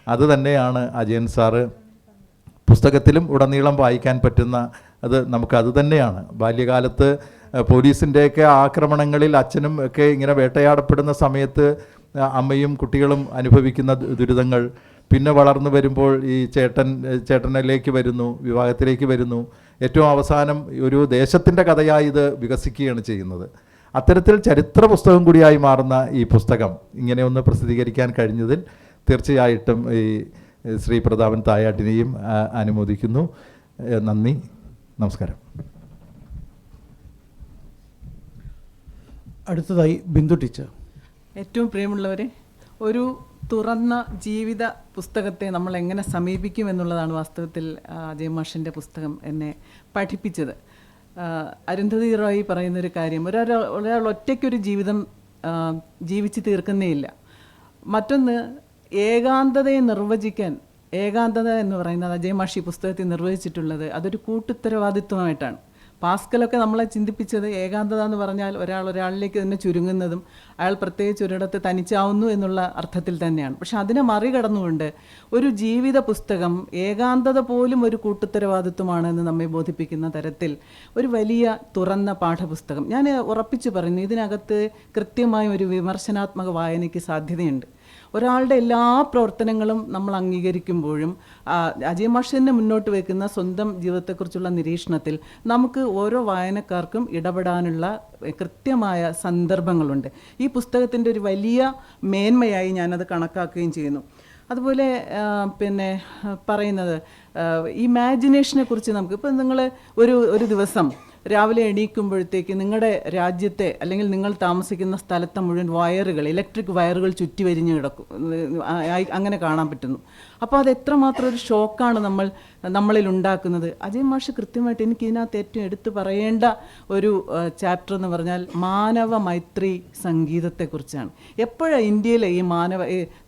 അത് തന്നെയാണ് അജയൻ സാറ് പുസ്തകത്തിലും ഉടനീളം വായിക്കാൻ പറ്റുന്ന നമുക്കത് തന്നെയാണ്. ബാല്യകാലത്ത് പോലീസിൻ്റെയൊക്കെ ആക്രമണങ്ങളിൽ അച്ഛനും ഒക്കെ ഇങ്ങനെ വേട്ടയാടപ്പെടുന്ന സമയത്ത് അമ്മയും കുട്ടികളും അനുഭവിക്കുന്ന ദുരിതങ്ങൾ, പിന്നെ വളർന്നു വരുമ്പോൾ ഈ ചേട്ടനിലേക്ക് വരുന്നു, വിവാഹത്തിലേക്ക് വരുന്നു, ഏറ്റവും അവസാനം ഒരു ദേശത്തിൻ്റെ കഥയായി ഇത് വികസിക്കുകയാണ് ചെയ്യുന്നത്. അത്തരത്തിൽ ചരിത്ര പുസ്തകം കൂടിയായി മാറുന്ന ഈ പുസ്തകം ഇങ്ങനെ ഒന്ന് പ്രസിദ്ധീകരിക്കാൻ കഴിഞ്ഞതിൽ തീർച്ചയായിട്ടും ഈ ശ്രീ പ്രതാപൻ തായാട്ടിനെയും അനുമോദിക്കുന്നു. നന്ദി, നമസ്കാരം. അടുത്തതായി ബിന്ദു ടീച്ചർ. ഏറ്റവും പ്രിയമുള്ളവരെ, ഒരു തുറന്ന ജീവിത പുസ്തകത്തെ നമ്മൾ എങ്ങനെ സമീപിക്കും എന്നുള്ളതാണ് വാസ്തവത്തിൽ അജയ് മാഷിൻ്റെ പുസ്തകം എന്നെ പഠിപ്പിച്ചത്. അരുന്ധതി റോയ് പറയുന്നൊരു കാര്യം, ഒരാൾ ഒറ്റയ്ക്കൊരു ജീവിതം ജീവിച്ച് തീർക്കുന്നേയില്ല. മറ്റൊന്ന്, ഏകാന്തതയെ നിർവചിക്കാൻ, ഏകാന്തത എന്ന് പറയുന്നത് അജയ് മാഷി പുസ്തകത്തിൽ നിർവചിച്ചിട്ടുള്ളത് അതൊരു കൂട്ടുത്തരവാദിത്വമായിട്ടാണ്. പാസ്കലൊക്കെ നമ്മളെ ചിന്തിപ്പിച്ചത് ഏകാന്തത എന്ന് പറഞ്ഞാൽ ഒരാളിലേക്ക് തന്നെ ചുരുങ്ങുന്നതും അയാൾ പ്രത്യേകിച്ച് ഒരിടത്ത് തനിച്ചാവുന്നു എന്നുള്ള അർത്ഥത്തിൽ തന്നെയാണ്. പക്ഷെ അതിനെ മറികടന്നുകൊണ്ട് ഒരു ജീവിത പുസ്തകം ഏകാന്തത പോലും ഒരു കൂട്ടുത്തരവാദിത്വമാണെന്ന് നമ്മെ ബോധിപ്പിക്കുന്ന തരത്തിൽ ഒരു വലിയ തുറന്ന പാഠപുസ്തകം. ഞാൻ ഉറപ്പിച്ചു പറയുന്നു, ഇതിനകത്ത് കൃത്യമായ ഒരു വിമർശനാത്മക വായനയ്ക്ക് സാധ്യതയുണ്ട്. ഒരാളുടെ എല്ലാ പ്രവർത്തനങ്ങളും നമ്മൾ അംഗീകരിക്കുമ്പോഴും അജയ് മാഷ് തന്നെ മുന്നോട്ട് വയ്ക്കുന്ന സ്വന്തം ജീവിതത്തെക്കുറിച്ചുള്ള നിരീക്ഷണത്തിൽ നമുക്ക് ഓരോ വായനക്കാർക്കും ഇടപെടാനുള്ള കൃത്യമായ സന്ദർഭങ്ങളുണ്ട്. ഈ പുസ്തകത്തിൻ്റെ ഒരു വലിയ മേന്മയായി ഞാനത് കണക്കാക്കുകയും ചെയ്യുന്നു. അതുപോലെ പിന്നെ പറയുന്നത് ഇമാജിനേഷനെ കുറിച്ച് നമുക്ക് ഇപ്പം നിങ്ങൾ ഒരു ദിവസം രാവിലെ എണീക്കുമ്പോഴത്തേക്ക് നിങ്ങളുടെ രാജ്യത്തെ അല്ലെങ്കിൽ നിങ്ങൾ താമസിക്കുന്ന സ്ഥലത്തെ മുഴുവൻ വയറുകൾ, ഇലക്ട്രിക് വയറുകൾ ചുറ്റി വരിഞ്ഞ് കിടക്കും, അങ്ങനെ കാണാൻ പറ്റുന്നു. അപ്പോൾ അത് എത്രമാത്രം ഒരു ഷോക്കാണ് നമ്മളിൽ ഉണ്ടാക്കുന്നത്. അജയ് മാഷ് കൃത്യമായിട്ട് എനിക്ക് ഇതിനകത്ത് ഏറ്റവും എടുത്തു പറയേണ്ട ഒരു ചാപ്റ്റർ എന്ന് പറഞ്ഞാൽ മാനവ മൈത്രി സംഗീതത്തെക്കുറിച്ചാണ്. എപ്പോഴാണ് ഇന്ത്യയിലെ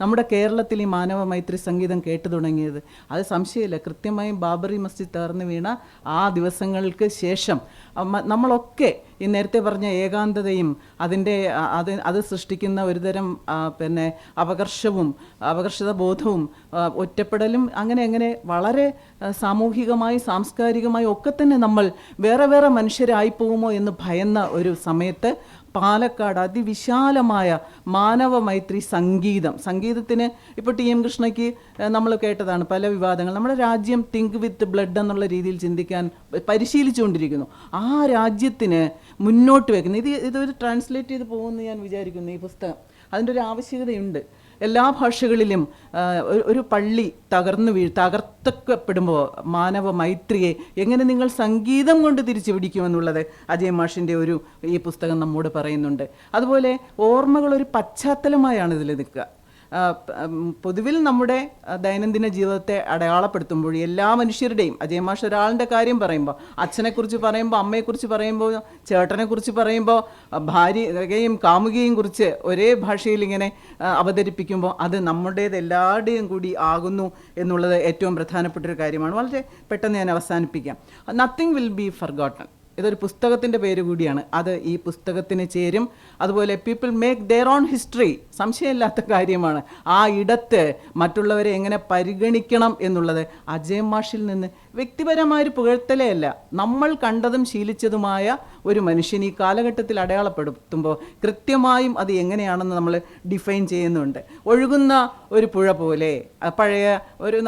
നമ്മുടെ കേരളത്തിൽ ഈ മാനവ മൈത്രി സംഗീതം കേട്ടു തുടങ്ങിയത്? അത് സംശയമില്ല, കൃത്യമായും ബാബറി മസ്ജിദ് തകർന്നു വീണ ആ ദിവസങ്ങൾക്ക് ശേഷം നമ്മളൊക്കെ ഈ നേരത്തെ പറഞ്ഞ ഏകാന്തതയും അത് സൃഷ്ടിക്കുന്ന ഒരുതരം പിന്നെ അപകർഷത ബോധവും ഒറ്റപ്പെടലും അങ്ങനെ വളരെ സാമൂഹികമായി സാംസ്കാരികമായി ഒക്കെ തന്നെ നമ്മൾ വേറെ മനുഷ്യരായി പോകുമോ എന്ന് ഭയന്ന ഒരു സമയത്ത് പാലക്കാട് അതിവിശാലമായ മാനവ മൈത്രി സംഗീതത്തിന് ഇപ്പോൾ ടി എം കൃഷ്ണയ്ക്ക് നമ്മൾ കേട്ടതാണ് പല വിവാദങ്ങൾ. നമ്മുടെ രാജ്യം തിങ്ക് വിത്ത് ബ്ലഡ് എന്നുള്ള രീതിയിൽ ചിന്തിക്കാൻ പരിശീലിച്ചുകൊണ്ടിരിക്കുന്നു. ആ രാജ്യത്തിന് മുന്നോട്ട് വയ്ക്കുന്നു. ഇതൊരു ട്രാൻസ്ലേറ്റ് ചെയ്ത് പോകുമെന്ന് ഞാൻ വിചാരിക്കുന്നു. ഈ പുസ്തകം അതിൻ്റെ ഒരു ആവശ്യകതയുണ്ട്. എല്ലാ ഭാഷകളിലും ഒരു പള്ളി തകർത്തപ്പെടുമ്പോൾ മാനവ മൈത്രിയെ എങ്ങനെ നിങ്ങൾ സംഗീതം കൊണ്ട് തിരിച്ചു പിടിക്കുമെന്നുള്ളത് അജയ് മാഷിൻ്റെ ഈ പുസ്തകം നമ്മോട് പറയുന്നുണ്ട്. അതുപോലെ ഓർമ്മകൾ ഒരു പശ്ചാത്തലമായാണ് ഇതിൽ നിൽക്കുക. പൊതുവിൽ നമ്മുടെ ദൈനംദിന ജീവിതത്തെ അടയാളപ്പെടുത്തുമ്പോൾ എല്ലാ മനുഷ്യരുടെയും, അജയ് മാഷ് ഒരാളിൻ്റെ കാര്യം പറയുമ്പോൾ, അച്ഛനെക്കുറിച്ച് പറയുമ്പോൾ, അമ്മയെക്കുറിച്ച് പറയുമ്പോൾ, ചേട്ടനെക്കുറിച്ച് പറയുമ്പോൾ, ഭാര്യയെയും കാമുകിയെയും കുറിച്ച് ഒരേ ഭാഷയിൽ ഇങ്ങനെ അവതരിപ്പിക്കുമ്പോൾ അത് നമ്മുടേത് എല്ലാവരുടെയും കൂടി ആകുന്നു എന്നുള്ളത് ഏറ്റവും പ്രധാനപ്പെട്ടൊരു കാര്യമാണ്. വളരെ പെട്ടെന്ന് ഞാൻ അവസാനിപ്പിക്കാം. Nothing will be forgotten. ഇതൊരു പുസ്തകത്തിൻ്റെ പേര് കൂടിയാണ്. അത് ഈ പുസ്തകത്തിന് ചേരും. അതുപോലെ people make their own history, സംശയമില്ലാത്ത കാര്യമാണ്. ആ ഇടത്ത് മറ്റുള്ളവരെ എങ്ങനെ പരിഗണിക്കണം എന്നുള്ളത് അജയ് മാഷിൽ നിന്ന് വ്യക്തിപരമായൊരു പുകഴ്ത്തലേ അല്ല, നമ്മൾ കണ്ടതും ശീലിച്ചതുമായ ഒരു മനുഷ്യൻ ഈ കാലഘട്ടത്തിൽ അടയാളപ്പെടുത്തുമ്പോൾ കൃത്യമായും അത് എങ്ങനെയാണെന്ന് നമ്മൾ ഡിഫൈൻ ചെയ്യുന്നുണ്ട്. ഒഴുകുന്ന ഒരു പുഴ പോലെ,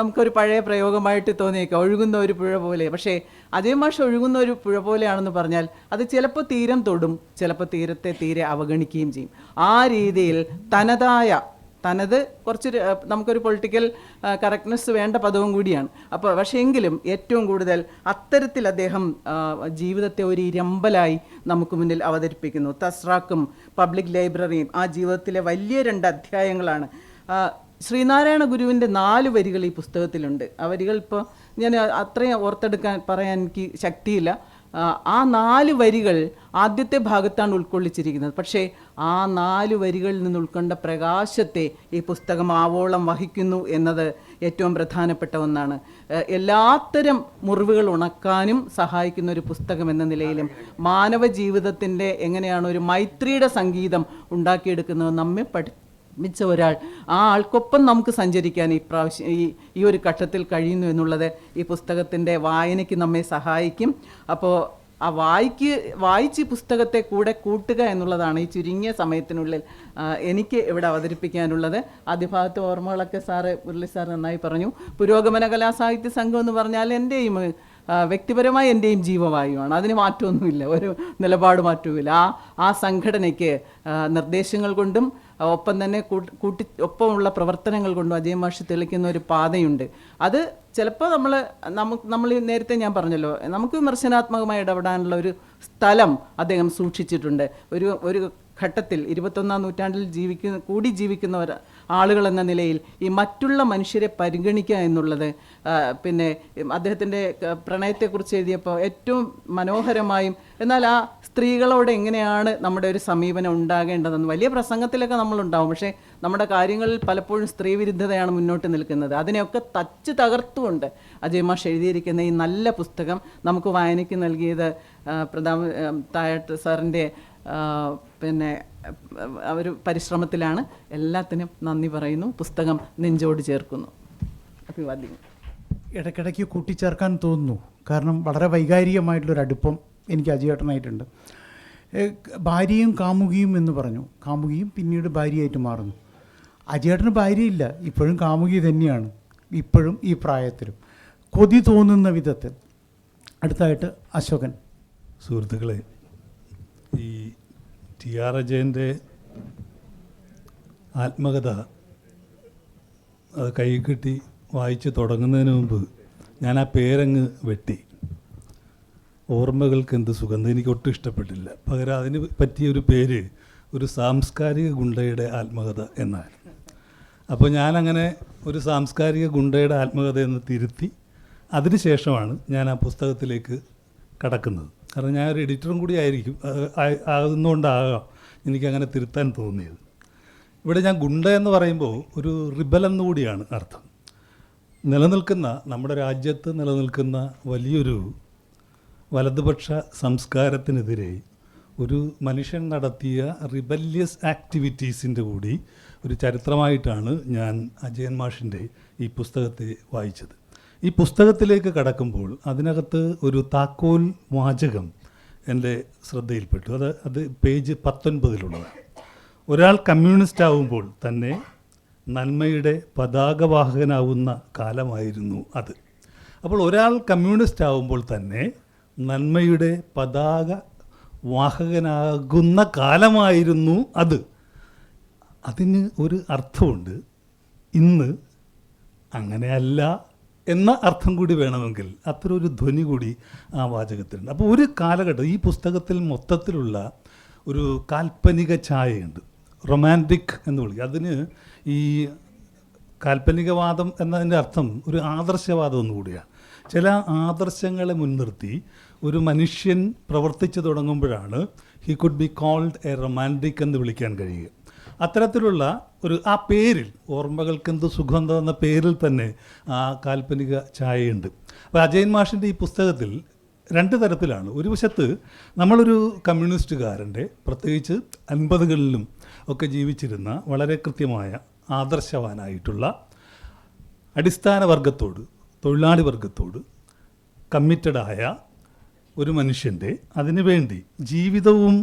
നമുക്കൊരു പഴയ പ്രയോഗമായിട്ട് തോന്നിയേക്കാം, ഒഴുകുന്ന ഒരു പുഴ പോലെ. പക്ഷേ അജയ് മാഷ് ഒഴുകുന്ന ഒരു പുഴ പോലെയാണെന്ന് പറഞ്ഞാൽ അത് ചിലപ്പോൾ തീരം തൊടും, ചിലപ്പോൾ തീരത്തെ തീരെ അവഗണിക്കുകയും ചെയ്യും. ആ രീതിയിൽ തനതായ തനത് കുറച്ച് നമുക്കൊരു പൊളിറ്റിക്കൽ കറക്റ്റ്നെസ് വേണ്ട പദവും കൂടിയാണ്. അപ്പോൾ പക്ഷേ എങ്കിലും ഏറ്റവും കൂടുതൽ അത്തരത്തിൽ അദ്ദേഹം ജീവിതത്തെ ഒരു ഇരമ്പലായി നമുക്ക് മുന്നിൽ അവതരിപ്പിക്കുന്നു. തസ്രാക്കും പബ്ലിക് ലൈബ്രറിയും ആ ജീവിതത്തിലെ വലിയ 2 അധ്യായങ്ങളാണ്. ശ്രീനാരായണ ഗുരുവിൻ്റെ 4 വരികൾ ഈ പുസ്തകത്തിലുണ്ട്. ആ വരികൾ ഇപ്പോൾ ഞാൻ അത്രയും ഓർത്തെടുക്കാൻ പറയാൻ എനിക്ക് ശക്തിയില്ല. ആ 4 വരികൾ ആദ്യത്തെ ഭാഗത്താണ് ഉൾക്കൊള്ളിച്ചിരിക്കുന്നത്. പക്ഷേ ആ 4 വരികളിൽ നിന്ന് ഉൾക്കൊണ്ട പ്രകാശത്തെ ഈ പുസ്തകം ആവോളം വഹിക്കുന്നു എന്നത് ഏറ്റവും പ്രധാനപ്പെട്ട ഒന്നാണ്. എല്ലാത്തരം മുറിവുകൾ ഉണക്കാനും സഹായിക്കുന്ന ഒരു പുസ്തകം എന്ന നിലയിലും മാനവ ജീവിതത്തിൻ്റെ എങ്ങനെയാണ് ഒരു മൈത്രിയുടെ സംഗീതം ഉണ്ടാക്കിയെടുക്കുന്നത് നമ്മെ മിച്ച ഒരാൾ, ആ ആൾക്കൊപ്പം നമുക്ക് സഞ്ചരിക്കാൻ ഇപ്രാവശ്യം ഈ ഒരു ഘട്ടത്തിൽ കഴിയുന്നു എന്നുള്ളത് ഈ പുസ്തകത്തിൻ്റെ വായനയ്ക്ക് നമ്മെ സഹായിക്കും. അപ്പോൾ ആ വായിച്ച് പുസ്തകത്തെ കൂടെ കൂട്ടുക എന്നുള്ളതാണ് ഈ ചുരുങ്ങിയ സമയത്തിനുള്ളിൽ എനിക്ക് ഇവിടെ അവതരിപ്പിക്കാനുള്ളത്. ആദ്യ ഭാഗത്തെ ഓർമ്മകളൊക്കെ മുരളി സാർ നന്നായി പറഞ്ഞു. പുരോഗമന കലാസാഹിത്യ സംഘം എന്ന് പറഞ്ഞാൽ എൻ്റെയും വ്യക്തിപരമായി എൻ്റെയും ജീവവായുവാണ്. അതിന് മാറ്റമൊന്നുമില്ല, ഒരു നിലപാട് മാറ്റവുമില്ല. ആ സംഘടനയ്ക്ക് നിർദ്ദേശങ്ങൾ കൊണ്ടും ഒപ്പം തന്നെ ഒപ്പമുള്ള പ്രവർത്തനങ്ങൾ കൊണ്ടും അജയൻ മാഷ് തെളിക്കുന്ന ഒരു പാതയുണ്ട്. അത് ചിലപ്പോൾ നമ്മൾ നേരത്തെ ഞാൻ പറഞ്ഞല്ലോ, നമുക്ക് വിമർശനാത്മകമായി ഇടപെടാനുള്ള ഒരു സ്ഥലം അദ്ദേഹം സൂക്ഷിച്ചിട്ടുണ്ട്. ഒരു ഘട്ടത്തിൽ 21-ാം നൂറ്റാണ്ടിൽ ജീവിക്കുന്ന ആളുകൾ എന്ന നിലയിൽ ഈ മറ്റുള്ള മനുഷ്യരെ പരിഗണിക്കുക എന്നുള്ളത്, പിന്നെ അദ്ദേഹത്തിൻ്റെ പ്രണയത്തെക്കുറിച്ച് എഴുതിയപ്പോൾ ഏറ്റവും മനോഹരമായും എന്നാൽ ആ സ്ത്രീകളോട് എങ്ങനെയാണ് നമ്മുടെ ഒരു സമീപനം ഉണ്ടാകേണ്ടതെന്ന് വലിയ പ്രസംഗത്തിലൊക്കെ നമ്മളുണ്ടാവും. പക്ഷേ നമ്മുടെ കാര്യങ്ങളിൽ പലപ്പോഴും സ്ത്രീവിരുദ്ധതയാണ് മുന്നോട്ട് നിൽക്കുന്നത്. അതിനെയൊക്കെ തകർത്തുകൊണ്ട് അജയൻ മാഷ് എഴുതിയിരിക്കുന്ന ഈ നല്ല പുസ്തകം നമുക്ക് വായനയ്ക്ക് നൽകിയത് തായട്ട് സാറിൻ്റെ പിന്നെ ഒരു പരിശ്രമത്തിലാണ്. എല്ലാത്തിനും നന്ദി പറയുന്നു. പുസ്തകം നെഞ്ചോട് ചേർക്കുന്നു. അഭിവാദ്യങ്ങൾ. ഇടയ്ക്കിടയ്ക്ക് കൂട്ടിച്ചേർക്കാൻ തോന്നുന്നു. കാരണം വളരെ വൈകാരികമായിട്ടുള്ളൊരു അടുപ്പം എനിക്ക് അജയേട്ടനായിട്ടുണ്ട്. ഭാര്യയും കാമുകിയും എന്ന് പറഞ്ഞു. കാമുകിയും പിന്നീട് ഭാര്യയായിട്ട് മാറുന്നു. അജയേട്ടന് ഭാര്യയില്ല, ഇപ്പോഴും കാമുകി തന്നെയാണ്, ഇപ്പോഴും ഈ പ്രായത്തിലും കൊതി തോന്നുന്ന വിധത്തിൽ. അടുത്തായിട്ട് അശോകൻ. സുഹൃത്തുക്കളെ, ഈ ടി.ആർ. അജയൻ്റെ ആത്മകഥ അത് കൈ കിട്ടി വായിച്ച് തുടങ്ങുന്നതിന് മുമ്പ് ഞാൻ ആ പേരങ്ങ് വെട്ടി. ഓർമ്മകൾക്ക് എന്ത് സുഗന്ധം, എനിക്ക് ഒട്ടും ഇഷ്ടപ്പെട്ടില്ല. പകരം അതിന് പറ്റിയൊരു പേര് ഒരു സാംസ്കാരിക ഗുണ്ടയുടെ ആത്മകഥ എന്നാണ്. അപ്പോൾ ഞാനങ്ങനെ ഒരു സാംസ്കാരിക ഗുണ്ടയുടെ ആത്മകഥ എന്ന് തിരുത്തി അതിനുശേഷമാണ് ഞാൻ ആ പുസ്തകത്തിലേക്ക് കടക്കുന്നത്. കാരണം ഞാനൊരു എഡിറ്ററും കൂടി ആകുന്നതുകൊണ്ടാകാം എനിക്കങ്ങനെ തിരുത്താൻ തോന്നിയത്. ഇവിടെ ഞാൻ ഗുണ്ട എന്ന് പറയുമ്പോൾ ഒരു റിബൽ എന്നുകൂടിയാണ് അർത്ഥം. നമ്മുടെ രാജ്യത്ത് നിലനിൽക്കുന്ന വലിയൊരു വലതുപക്ഷ സംസ്കാരത്തിനെതിരെ ഒരു മനുഷ്യൻ നടത്തിയ റിബല്യസ് ആക്ടിവിറ്റീസിൻ്റെ കൂടി ഒരു ചരിത്രമായിട്ടാണ് ഞാൻ അജയൻ മാഷിൻ്റെ ഈ പുസ്തകത്തെ വായിച്ചത്. ഈ പുസ്തകത്തിലേക്ക് കടക്കുമ്പോൾ അതിനകത്ത് ഒരു താക്കോൽ വാചകം എൻ്റെ ശ്രദ്ധയിൽപ്പെട്ടു. അത് പേജ് 19-ലുള്ളതാണ്. ഒരാൾ കമ്മ്യൂണിസ്റ്റ് ആവുമ്പോൾ തന്നെ നന്മയുടെ പതാകവാഹകനാവുന്ന കാലമായിരുന്നു അത്. അപ്പോൾ ഒരാൾ കമ്മ്യൂണിസ്റ്റ് ആവുമ്പോൾ തന്നെ നന്മയുടെ പതാക വാഹകനാകുന്ന കാലമായിരുന്നു അത്. അതിന് ഒരു അർത്ഥമുണ്ട്. ഇന്ന് അങ്ങനെയല്ല എന്ന അർത്ഥം കൂടി വേണമെങ്കിൽ അത്ര ഒരു ധ്വനി കൂടി ആ വാചകത്തിലുണ്ട്. അപ്പോൾ ഒരു കാലഘട്ടം ഈ പുസ്തകത്തിൽ മൊത്തത്തിലുള്ള ഒരു കാൽപ്പനിക ഛായയുണ്ട്. റൊമാൻറ്റിക് എന്ന് വിളിക്കുക. അതിന് ഈ കാൽപ്പനികവാദം എന്നതിൻ്റെ അർത്ഥം ഒരു ആദർശവാദം ഒന്നുകൂടിയാണ്. ചില ആദർശങ്ങളെ മുൻനിർത്തി ഒരു മനുഷ്യൻ പ്രവർത്തിച്ചു തുടങ്ങുമ്പോഴാണ് he could be called a romantic എന്ന് വിളിക്കാൻ കഴിയുക. അത്തരത്തിലുള്ള ആ പേരിൽ ഓർമ്മകൾക്കെന്ത് സുഗന്ധം എന്ന പേരിൽ തന്നെ ആ കാൽപ്പനിക ഛായയുണ്ട്. അപ്പോൾ അജയൻ മാഷിൻ്റെ ഈ പുസ്തകത്തിൽ 2 തരത്തിലാണ്. ഒരു വശത്ത് നമ്മളൊരു കമ്മ്യൂണിസ്റ്റുകാരൻ്റെ, പ്രത്യേകിച്ച് 50കളിലും ഒക്കെ ജീവിച്ചിരുന്ന വളരെ കൃത്യമായ ആദർശവാനായിട്ടുള്ള അടിസ്ഥാന വർഗത്തോട്, തൊഴിലാളി വർഗത്തോട് കമ്മിറ്റഡായ ഒരു മനുഷ്യൻ്റെ അതിനുവേണ്ടി ജീവിതവും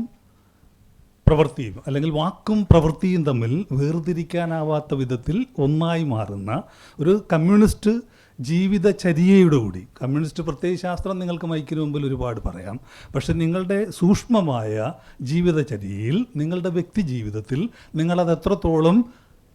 പ്രവൃത്തിയും അല്ലെങ്കിൽ വാക്കും പ്രവൃത്തിയും തമ്മിൽ വേർതിരിക്കാനാവാത്ത വിധത്തിൽ ഒന്നായി മാറുന്ന ഒരു കമ്മ്യൂണിസ്റ്റ് ജീവിതചര്യയുടെ കൂടി. കമ്മ്യൂണിസ്റ്റ് പ്രത്യയശാസ്ത്രം നിങ്ങൾക്ക് മൈക്കിന് മുമ്പിൽ ഒരുപാട് പറയാം. പക്ഷെ നിങ്ങളുടെ സൂക്ഷ്മമായ ജീവിതചര്യയിൽ, നിങ്ങളുടെ വ്യക്തി ജീവിതത്തിൽ നിങ്ങളത് എത്രത്തോളം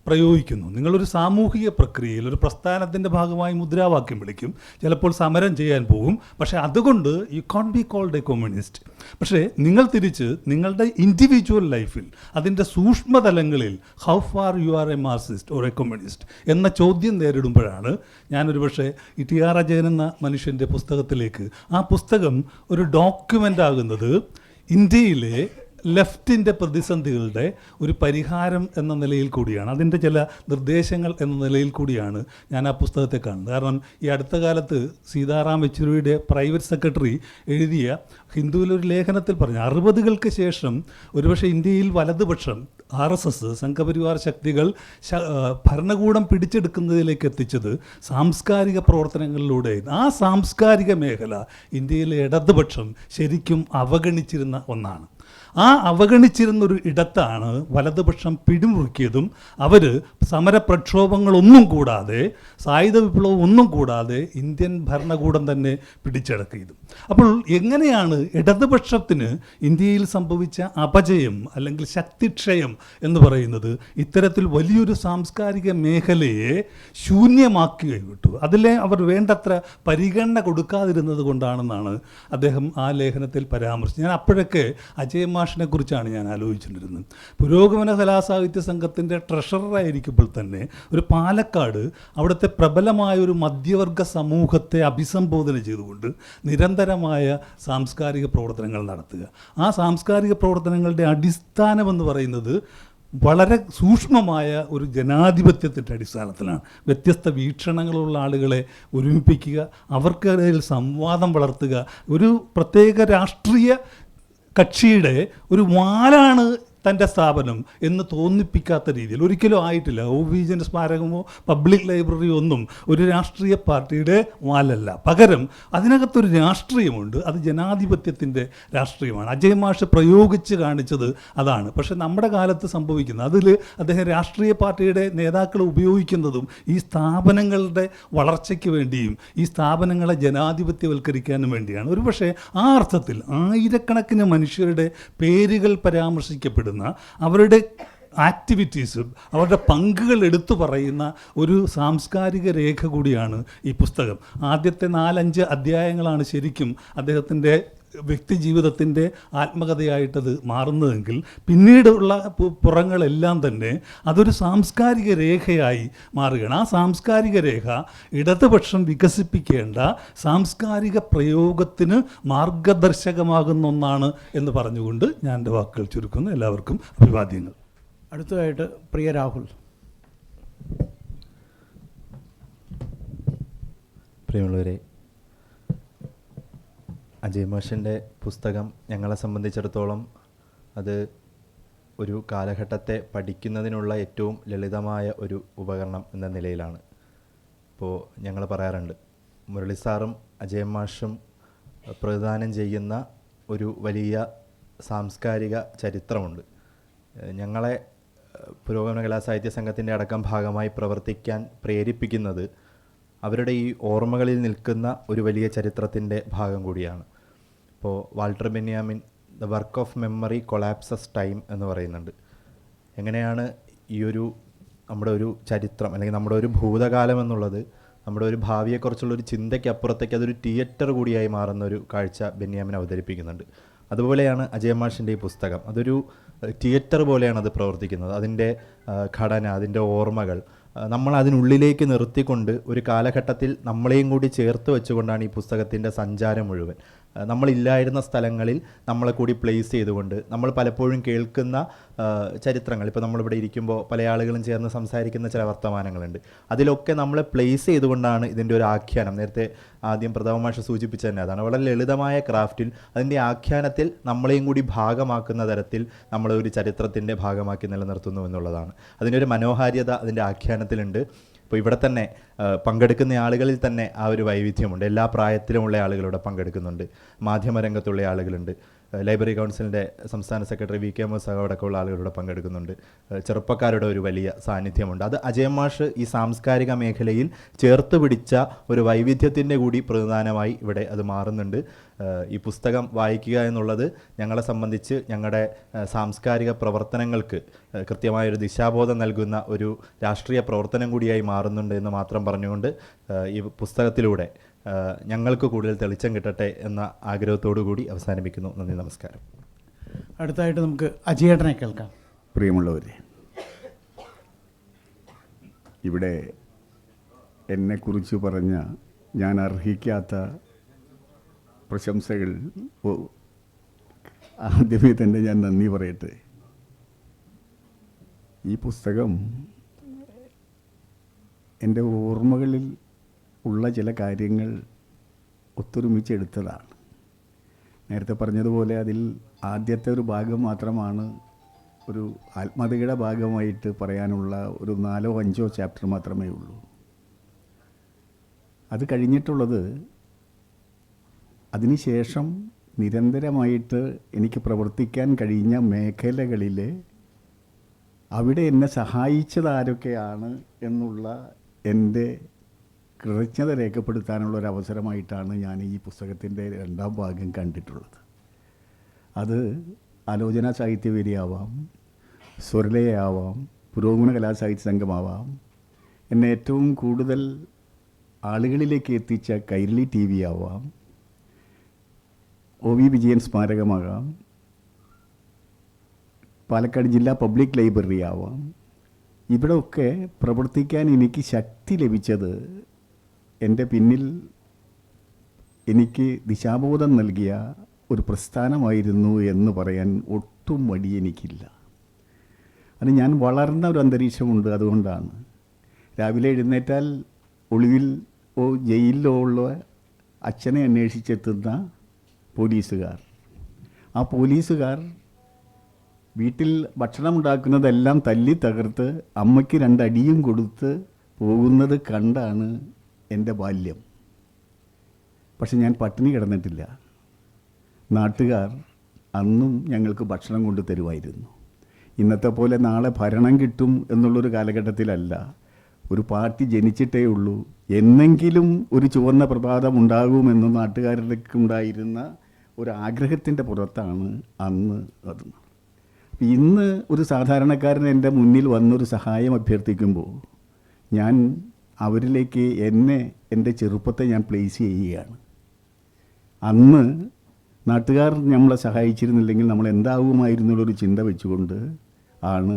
പ്രയോഗിക്കുന്നു. നിങ്ങളൊരു സാമൂഹിക പ്രക്രിയയിൽ ഒരു പ്രസ്ഥാനത്തിൻ്റെ ഭാഗമായി മുദ്രാവാക്യം വിളിക്കും, ചിലപ്പോൾ സമരം ചെയ്യാൻ പോകും, പക്ഷേ അതുകൊണ്ട് you can be called a communist. പക്ഷേ നിങ്ങൾ തിരിച്ച് നിങ്ങളുടെ ഇൻഡിവിജ്വൽ ലൈഫിൽ അതിൻ്റെ സൂക്ഷ്മതലങ്ങളിൽ how far you are a Marxist or a communist എന്ന ചോദ്യം നേരിടുമ്പോഴാണ് ഞാനൊരു പക്ഷേ ഈ ടി ആർ അജയൻ എന്ന മനുഷ്യൻ്റെ പുസ്തകത്തിലേക്ക്, ആ പുസ്തകം ഒരു ഡോക്യുമെൻ്റ് ആകുന്നത് ഇന്ത്യയിലെ ലെഫ്റ്റിൻ്റെ പ്രതിസന്ധികളുടെ ഒരു പരിഹാരം എന്ന നിലയിൽ കൂടിയാണ്, അതിൻ്റെ ചില നിർദ്ദേശങ്ങൾ എന്ന നിലയിൽ കൂടിയാണ് ഞാൻ ആ പുസ്തകത്തെ കാണുന്നത്. കാരണം ഈ അടുത്ത കാലത്ത് സീതാറാം യെച്ചൂരിയുടെ പ്രൈവറ്റ് സെക്രട്ടറി എഴുതിയ ഹിന്ദുവിലൊരു ലേഖനത്തിൽ പറഞ്ഞു, 60കൾക്ക് ശേഷം ഒരുപക്ഷെ ഇന്ത്യയിൽ വലതുപക്ഷം RSS സംഘപരിവാർ ശക്തികൾ ഭരണകൂടം പിടിച്ചെടുക്കുന്നതിലേക്ക് എത്തിച്ചത് സാംസ്കാരിക പ്രവർത്തനങ്ങളിലൂടെ. ആ സാംസ്കാരിക മേഖല ഇന്ത്യയിലെ ഇടതുപക്ഷം ശരിക്കും അവഗണിച്ചിരുന്ന ഒന്നാണ്. ആ അവഗണിച്ചിരുന്നൊരു ഇടത്താണ് വലതുപക്ഷം പിടിമുറുക്കിയതും അവർ സമരപ്രക്ഷോഭങ്ങളൊന്നും കൂടാതെ, സായുധ വിപ്ലവം ഒന്നും കൂടാതെ ഇന്ത്യൻ ഭരണകൂടം തന്നെ പിടിച്ചടക്കിയതും. അപ്പോൾ എങ്ങനെയാണ് ഇടതുപക്ഷത്തിന് ഇന്ത്യയിൽ സംഭവിച്ച അപജയം അല്ലെങ്കിൽ ശക്തിക്ഷയം എന്ന് പറയുന്നത് ഇത്തരത്തിൽ വലിയൊരു സാംസ്കാരിക മേഖലയെ ശൂന്യമാക്കുകയും വിട്ടു, അതിലെ അവർ വേണ്ടത്ര പരിഗണന കൊടുക്കാതിരുന്നത് കൊണ്ടാണെന്നാണ് അദ്ദേഹം ആ ലേഖനത്തിൽ പരാമർശിച്ചത്. ഞാൻ അപ്പോഴൊക്കെ അജയ് മാഷിനെ കുറിച്ചാണ് ഞാൻ ആലോചിച്ചിരുന്നത്. പുരോഗമന കലാസാഹിത്യ സംഘത്തിൻ്റെ ട്രഷററായിരിക്കുമ്പോൾ തന്നെ ഒരു പാലക്കാട് അവിടുത്തെ പ്രബലമായ ഒരു മധ്യവർഗ സമൂഹത്തെ അഭിസംബോധന ചെയ്തുകൊണ്ട് നിരന്തരമായ സാംസ്കാരിക പ്രവർത്തനങ്ങൾ നടത്തുക. ആ സാംസ്കാരിക പ്രവർത്തനങ്ങളുടെ അടിസ്ഥാനമെന്ന് പറയുന്നത് വളരെ സൂക്ഷ്മമായ ഒരു ജനാധിപത്യത്തിൻ്റെ അടിസ്ഥാനത്തിലാണ്. വ്യത്യസ്ത വീക്ഷണങ്ങളുള്ള ആളുകളെ ഒരുമിപ്പിക്കുക, അവർക്കിടയിൽ സംവാദം വളർത്തുക, ഒരു പ്രത്യേക രാഷ്ട്രീയ കക്ഷിയുടെ ഒരു വാലാണ് തൻ്റെ സ്ഥാപനം എന്ന് തോന്നിപ്പിക്കാത്ത രീതിയിൽ ഒരിക്കലും ആയിട്ടില്ല. OVGN സ്മാരകമോ പബ്ലിക് ലൈബ്രറിയോ ഒന്നും ഒരു രാഷ്ട്രീയ പാർട്ടിയുടെ വാലല്ല. പകരം അതിനകത്തൊരു രാഷ്ട്രീയമുണ്ട്, അത് ജനാധിപത്യത്തിൻ്റെ രാഷ്ട്രീയമാണ്. അജയ് മാഷ് പ്രയോഗിച്ച് കാണിച്ചത് അതാണ്. പക്ഷേ നമ്മുടെ കാലത്ത് സംഭവിക്കുന്നത് അതിൽ അദ്ദേഹം രാഷ്ട്രീയ പാർട്ടിയുടെ നേതാക്കളെ ഉപയോഗിക്കുന്നതും ഈ സ്ഥാപനങ്ങളുടെ വളർച്ചയ്ക്ക് വേണ്ടിയും ഈ സ്ഥാപനങ്ങളെ ജനാധിപത്യവൽക്കരിക്കാനും വേണ്ടിയാണ്. ഒരുപക്ഷെ ആ അർത്ഥത്തിൽ ആയിരക്കണക്കിന് മനുഷ്യരുടെ പേരുകൾ പരാമർശിക്കപ്പെടുന്നു, അവരുടെ ആക്ടിവിറ്റീസും അവരുടെ പങ്കുകൾ എടുത്തു പറയുന്ന ഒരു സാംസ്കാരിക രേഖ കൂടിയാണ് ഈ പുസ്തകം. ആദ്യത്തെ 4-5 അധ്യായങ്ങളാണ് ശരിക്കും അദ്ദേഹത്തിൻ്റെ വ്യക്തി ജീവിതത്തിൻ്റെ ആത്മകഥയായിട്ടത് മാറുന്നതെങ്കിൽ പിന്നീടുള്ള പുറങ്ങളെല്ലാം തന്നെ അതൊരു സാംസ്കാരിക രേഖയായി മാറുകയാണ്. ആ സാംസ്കാരിക രേഖ ഇടതുപക്ഷം വികസിപ്പിക്കേണ്ട സാംസ്കാരിക പ്രയോഗത്തിന് മാർഗദർശകമാകുന്ന ഒന്നാണ് എന്ന് പറഞ്ഞുകൊണ്ട് ഞാൻ എൻ്റെ വാക്കുകൾ ചുരുക്കുന്നു. എല്ലാവർക്കും അഭിവാദ്യങ്ങൾ. അടുത്തതായിട്ട് പ്രിയ രാഹുൽ. പ്രിയമുള്ളവരെ, അജയ് മാഷിൻ്റെ പുസ്തകം ഞങ്ങളെ സംബന്ധിച്ചിടത്തോളം അത് ഒരു കാലഘട്ടത്തെ പഠിക്കുന്നതിനുള്ള ഏറ്റവും ലളിതമായ ഒരു ഉപകരണം എന്ന നിലയിലാണ്. ഇപ്പോൾ ഞങ്ങൾ പറയാറുണ്ട്, മുരളി സാറും അജയ് മാഷും പ്രതിദാനം ചെയ്യുന്ന ഒരു വലിയ സാംസ്കാരിക ചരിത്രമുണ്ട്. ഞങ്ങളെ പുരോഗമന കലാസാഹിത്യ സംഘത്തിൻ്റെ അടക്കം ഭാഗമായി പ്രവർത്തിക്കാൻ പ്രേരിപ്പിക്കുന്നത് അവരുടെ ഈ ഓർമ്മകളിൽ നിൽക്കുന്ന ഒരു വലിയ ചരിത്രത്തിൻ്റെ ഭാഗം കൂടിയാണ്. ഇപ്പോൾ Walter Benjamin the work of memory collapses time എന്ന് പറയുന്നുണ്ട്. എങ്ങനെയാണ് ഈ ഒരു നമ്മുടെ ഒരു ചരിത്രം അല്ലെങ്കിൽ നമ്മുടെ ഒരു ഭൂതകാലം എന്നുള്ളത് നമ്മുടെ ഒരു ഭാവിയെക്കുറിച്ചുള്ളൊരു ചിന്തയ്ക്ക് അപ്പുറത്തേക്ക് അതൊരു തിയേറ്റർ കൂടിയായി മാറുന്ന ഒരു കാഴ്ച ബെന്യാമിൻ അവതരിപ്പിക്കുന്നുണ്ട്. അതുപോലെയാണ് അജയ് മാഷിൻ്റെ ഈ പുസ്തകം. അതൊരു തിയേറ്റർ പോലെയാണ് അത് പ്രവർത്തിക്കുന്നത്. അതിൻ്റെ ഘടന, അതിൻ്റെ ഓർമ്മകൾ നമ്മൾ അതിനുള്ളിലേക്ക് നിർത്തിക്കൊണ്ട് ഒരു കാലഘട്ടത്തിൽ നമ്മളെയും കൂടി ചേർത്ത് വെച്ചുകൊണ്ടാണ് ഈ പുസ്തകത്തിൻ്റെ സഞ്ചാരം മുഴുവൻ. നമ്മളില്ലായിരുന്ന സ്ഥലങ്ങളിൽ നമ്മളെ കൂടി പ്ലേസ് ചെയ്തുകൊണ്ട് നമ്മൾ പലപ്പോഴും കേൾക്കുന്ന ചരിത്രങ്ങൾ, ഇപ്പോൾ നമ്മളിവിടെ ഇരിക്കുമ്പോൾ പല ആളുകളും ചേർന്ന് സംസാരിക്കുന്ന ചില വർത്തമാനങ്ങളുണ്ട്, അതിലൊക്കെ നമ്മളെ പ്ലേസ് ചെയ്തുകൊണ്ടാണ് ഇതിൻ്റെ ഒരു ആഖ്യാനം. നേരത്തെ ആദ്യം പ്രഥമ മാഷ് സൂചിപ്പിച്ച തന്നെ അതാണ്. വളരെ ലളിതമായ ക്രാഫ്റ്റിൽ അതിൻ്റെ ആഖ്യാനത്തിൽ നമ്മളെയും കൂടി ഭാഗമാക്കുന്ന തരത്തിൽ നമ്മളെ ഒരു ചരിത്രത്തിൻ്റെ ഭാഗമാക്കി നിലനിർത്തുന്നു എന്നുള്ളതാണ്. അതിൻ്റെ ഒരു മനോഹാരിത അതിൻ്റെ ആഖ്യാനത്തിലുണ്ട്. ഇപ്പോൾ ഇവിടെ തന്നെ പങ്കെടുക്കുന്ന ആളുകളിൽ തന്നെ ആ ഒരു വൈവിധ്യമുണ്ട്. എല്ലാ പ്രായത്തിലുമുള്ള ആളുകളിവിടെ പങ്കെടുക്കുന്നുണ്ട്. മാധ്യമരംഗത്തുള്ള ആളുകളുണ്ട്. ലൈബ്രറി കൗൺസിലിൻ്റെ സംസ്ഥാന സെക്രട്ടറി വി കെ മുസ അടക്കമുള്ള ആളുകളിവിടെ പങ്കെടുക്കുന്നുണ്ട്. ചെറുപ്പക്കാരുടെ ഒരു വലിയ സാന്നിധ്യമുണ്ട്. അത് അജയൻ മാഷ് ഈ സാംസ്കാരിക മേഖലയിൽ ചേർത്ത് പിടിച്ച ഒരു വൈവിധ്യത്തിൻ്റെ കൂടി പ്രതിദാനമായി ഇവിടെ അത് മാറുന്നുണ്ട്. ഈ പുസ്തകം വായിക്കുക എന്നുള്ളത് ഞങ്ങളെ സംബന്ധിച്ച് ഞങ്ങളുടെ സാംസ്കാരിക പ്രവർത്തനങ്ങൾക്ക് കൃത്യമായൊരു ദിശാബോധം നൽകുന്ന ഒരു രാഷ്ട്രീയ പ്രവർത്തനം കൂടിയായി മാറുന്നുണ്ട് എന്ന് മാത്രം പറഞ്ഞുകൊണ്ട് ഈ പുസ്തകത്തിലൂടെ ഞങ്ങൾക്ക് കൂടുതൽ തെളിച്ചം കിട്ടട്ടെ എന്ന ആഗ്രഹത്തോടു കൂടി അവസാനിപ്പിക്കുന്നു. നന്ദി, നമസ്കാരം. അടുത്തായിട്ട് നമുക്ക് അജയേട്ടനെ കേൾക്കാം. പ്രിയമുള്ളവരെ, ഇവിടെ എന്നെക്കുറിച്ച് പറഞ്ഞ ഞാൻ അർഹിക്കാത്ത പ്രശംസകൾ ആദ്യമേ തന്നെ ഞാൻ നന്ദി പറയട്ടെ. ഈ പുസ്തകം എൻ്റെ ഓർമ്മകളിൽ ഉള്ള ചില കാര്യങ്ങൾ ഒത്തൊരുമിച്ചെടുത്തതാണ്. നേരത്തെ പറഞ്ഞതുപോലെ അതിൽ ആദ്യത്തെ ഒരു ഭാഗം മാത്രമാണ് ഒരു ആത്മകഥയുടെ ഭാഗമായിട്ട് പറയാനുള്ള ഒരു 4 or 5 ചാപ്റ്റർ മാത്രമേ ഉള്ളൂ. അത് കഴിഞ്ഞിട്ടുള്ളത് അതിനുശേഷം നിരന്തരമായിട്ട് എനിക്ക് പ്രവർത്തിക്കാൻ കഴിഞ്ഞ മേഖലകളിൽ അവിടെ എന്നെ സഹായിച്ചത് ആരൊക്കെയാണ് എന്നുള്ള എൻ്റെ കൃതജ്ഞത രേഖപ്പെടുത്താനുള്ള ഒരു അവസരമായിട്ടാണ് ഞാൻ ഈ പുസ്തകത്തിൻ്റെ 2ാം ഭാഗം കണ്ടിട്ടുള്ളത്. അത് ആലോചന സാഹിത്യവേദിയാവാം, സ്വരലയാവാം, പുരോഗമന കലാസാഹിത്യ സംഘമാവാം, എന്നെ ഏറ്റവും കൂടുതൽ ആളുകളിലേക്ക് എത്തിച്ച കൈരളി TV ആവാം, OV വിജയൻ സ്മാരകമാകാം, പാലക്കാട് ജില്ലാ പബ്ലിക് ലൈബ്രറി ആവാം. ഇവിടെയൊക്കെ പ്രവർത്തിക്കാൻ എനിക്ക് ശക്തി ലഭിച്ചത് എൻ്റെ പിന്നിൽ എനിക്ക് ദിശാബോധം നൽകിയ ഒരു പ്രസ്ഥാനമായിരുന്നു എന്ന് പറയാൻ ഒട്ടും മടി എനിക്കില്ല. അത് ഞാൻ വളർന്ന ഒരു അന്തരീക്ഷമുണ്ട്. അതുകൊണ്ടാണ് രാവിലെ എഴുന്നേറ്റാൽ ഒളിവിൽ ജയിലിലോ ഉള്ള അച്ഛനെ അന്വേഷിച്ചെത്തുന്ന പോലീസുകാർ, ആ പോലീസുകാർ വീട്ടിൽ ഭക്ഷണം ഉണ്ടാക്കുന്നതെല്ലാം തല്ലി തകർത്ത് അമ്മയ്ക്ക് 2 അടിയും കൊടുത്ത് പോകുന്നത് കണ്ടാണ് എൻ്റെ ബാല്യം. പക്ഷെ ഞാൻ പട്ടിണി കിടന്നിട്ടില്ല. നാട്ടുകാർ അന്നും ഞങ്ങൾക്ക് ഭക്ഷണം കൊണ്ട് തരുമായിരുന്നു. ഇന്നത്തെ പോലെ നാളെ ഭരണം കിട്ടും എന്നുള്ളൊരു കാലഘട്ടത്തിലല്ല. ഒരു പാർട്ടി ജനിച്ചിട്ടേ ഉള്ളൂ, എന്നെങ്കിലും ഒരു ചുവന്ന പ്രഭാതം ഉണ്ടാകുമെന്ന് നാട്ടുകാരിലേക്കുണ്ടായിരുന്ന ഒരു ആഗ്രഹത്തിൻ്റെ പുറത്താണ് അന്ന് അത്. ഇന്ന് ഒരു സാധാരണക്കാരൻ എൻ്റെ മുന്നിൽ വന്നൊരു സഹായം അഭ്യർത്ഥിക്കുമ്പോൾ ഞാൻ അവരിലേക്ക് എൻ്റെ ചെറുപ്പത്തെ ഞാൻ പ്ലേസ് ചെയ്യുകയാണ്. അന്ന് നാട്ടുകാർ നമ്മളെ സഹായിച്ചിരുന്നില്ലെങ്കിൽ നമ്മൾ എന്താകുമായിരുന്നുള്ളൊരു ചിന്ത വെച്ചുകൊണ്ട് ആണ്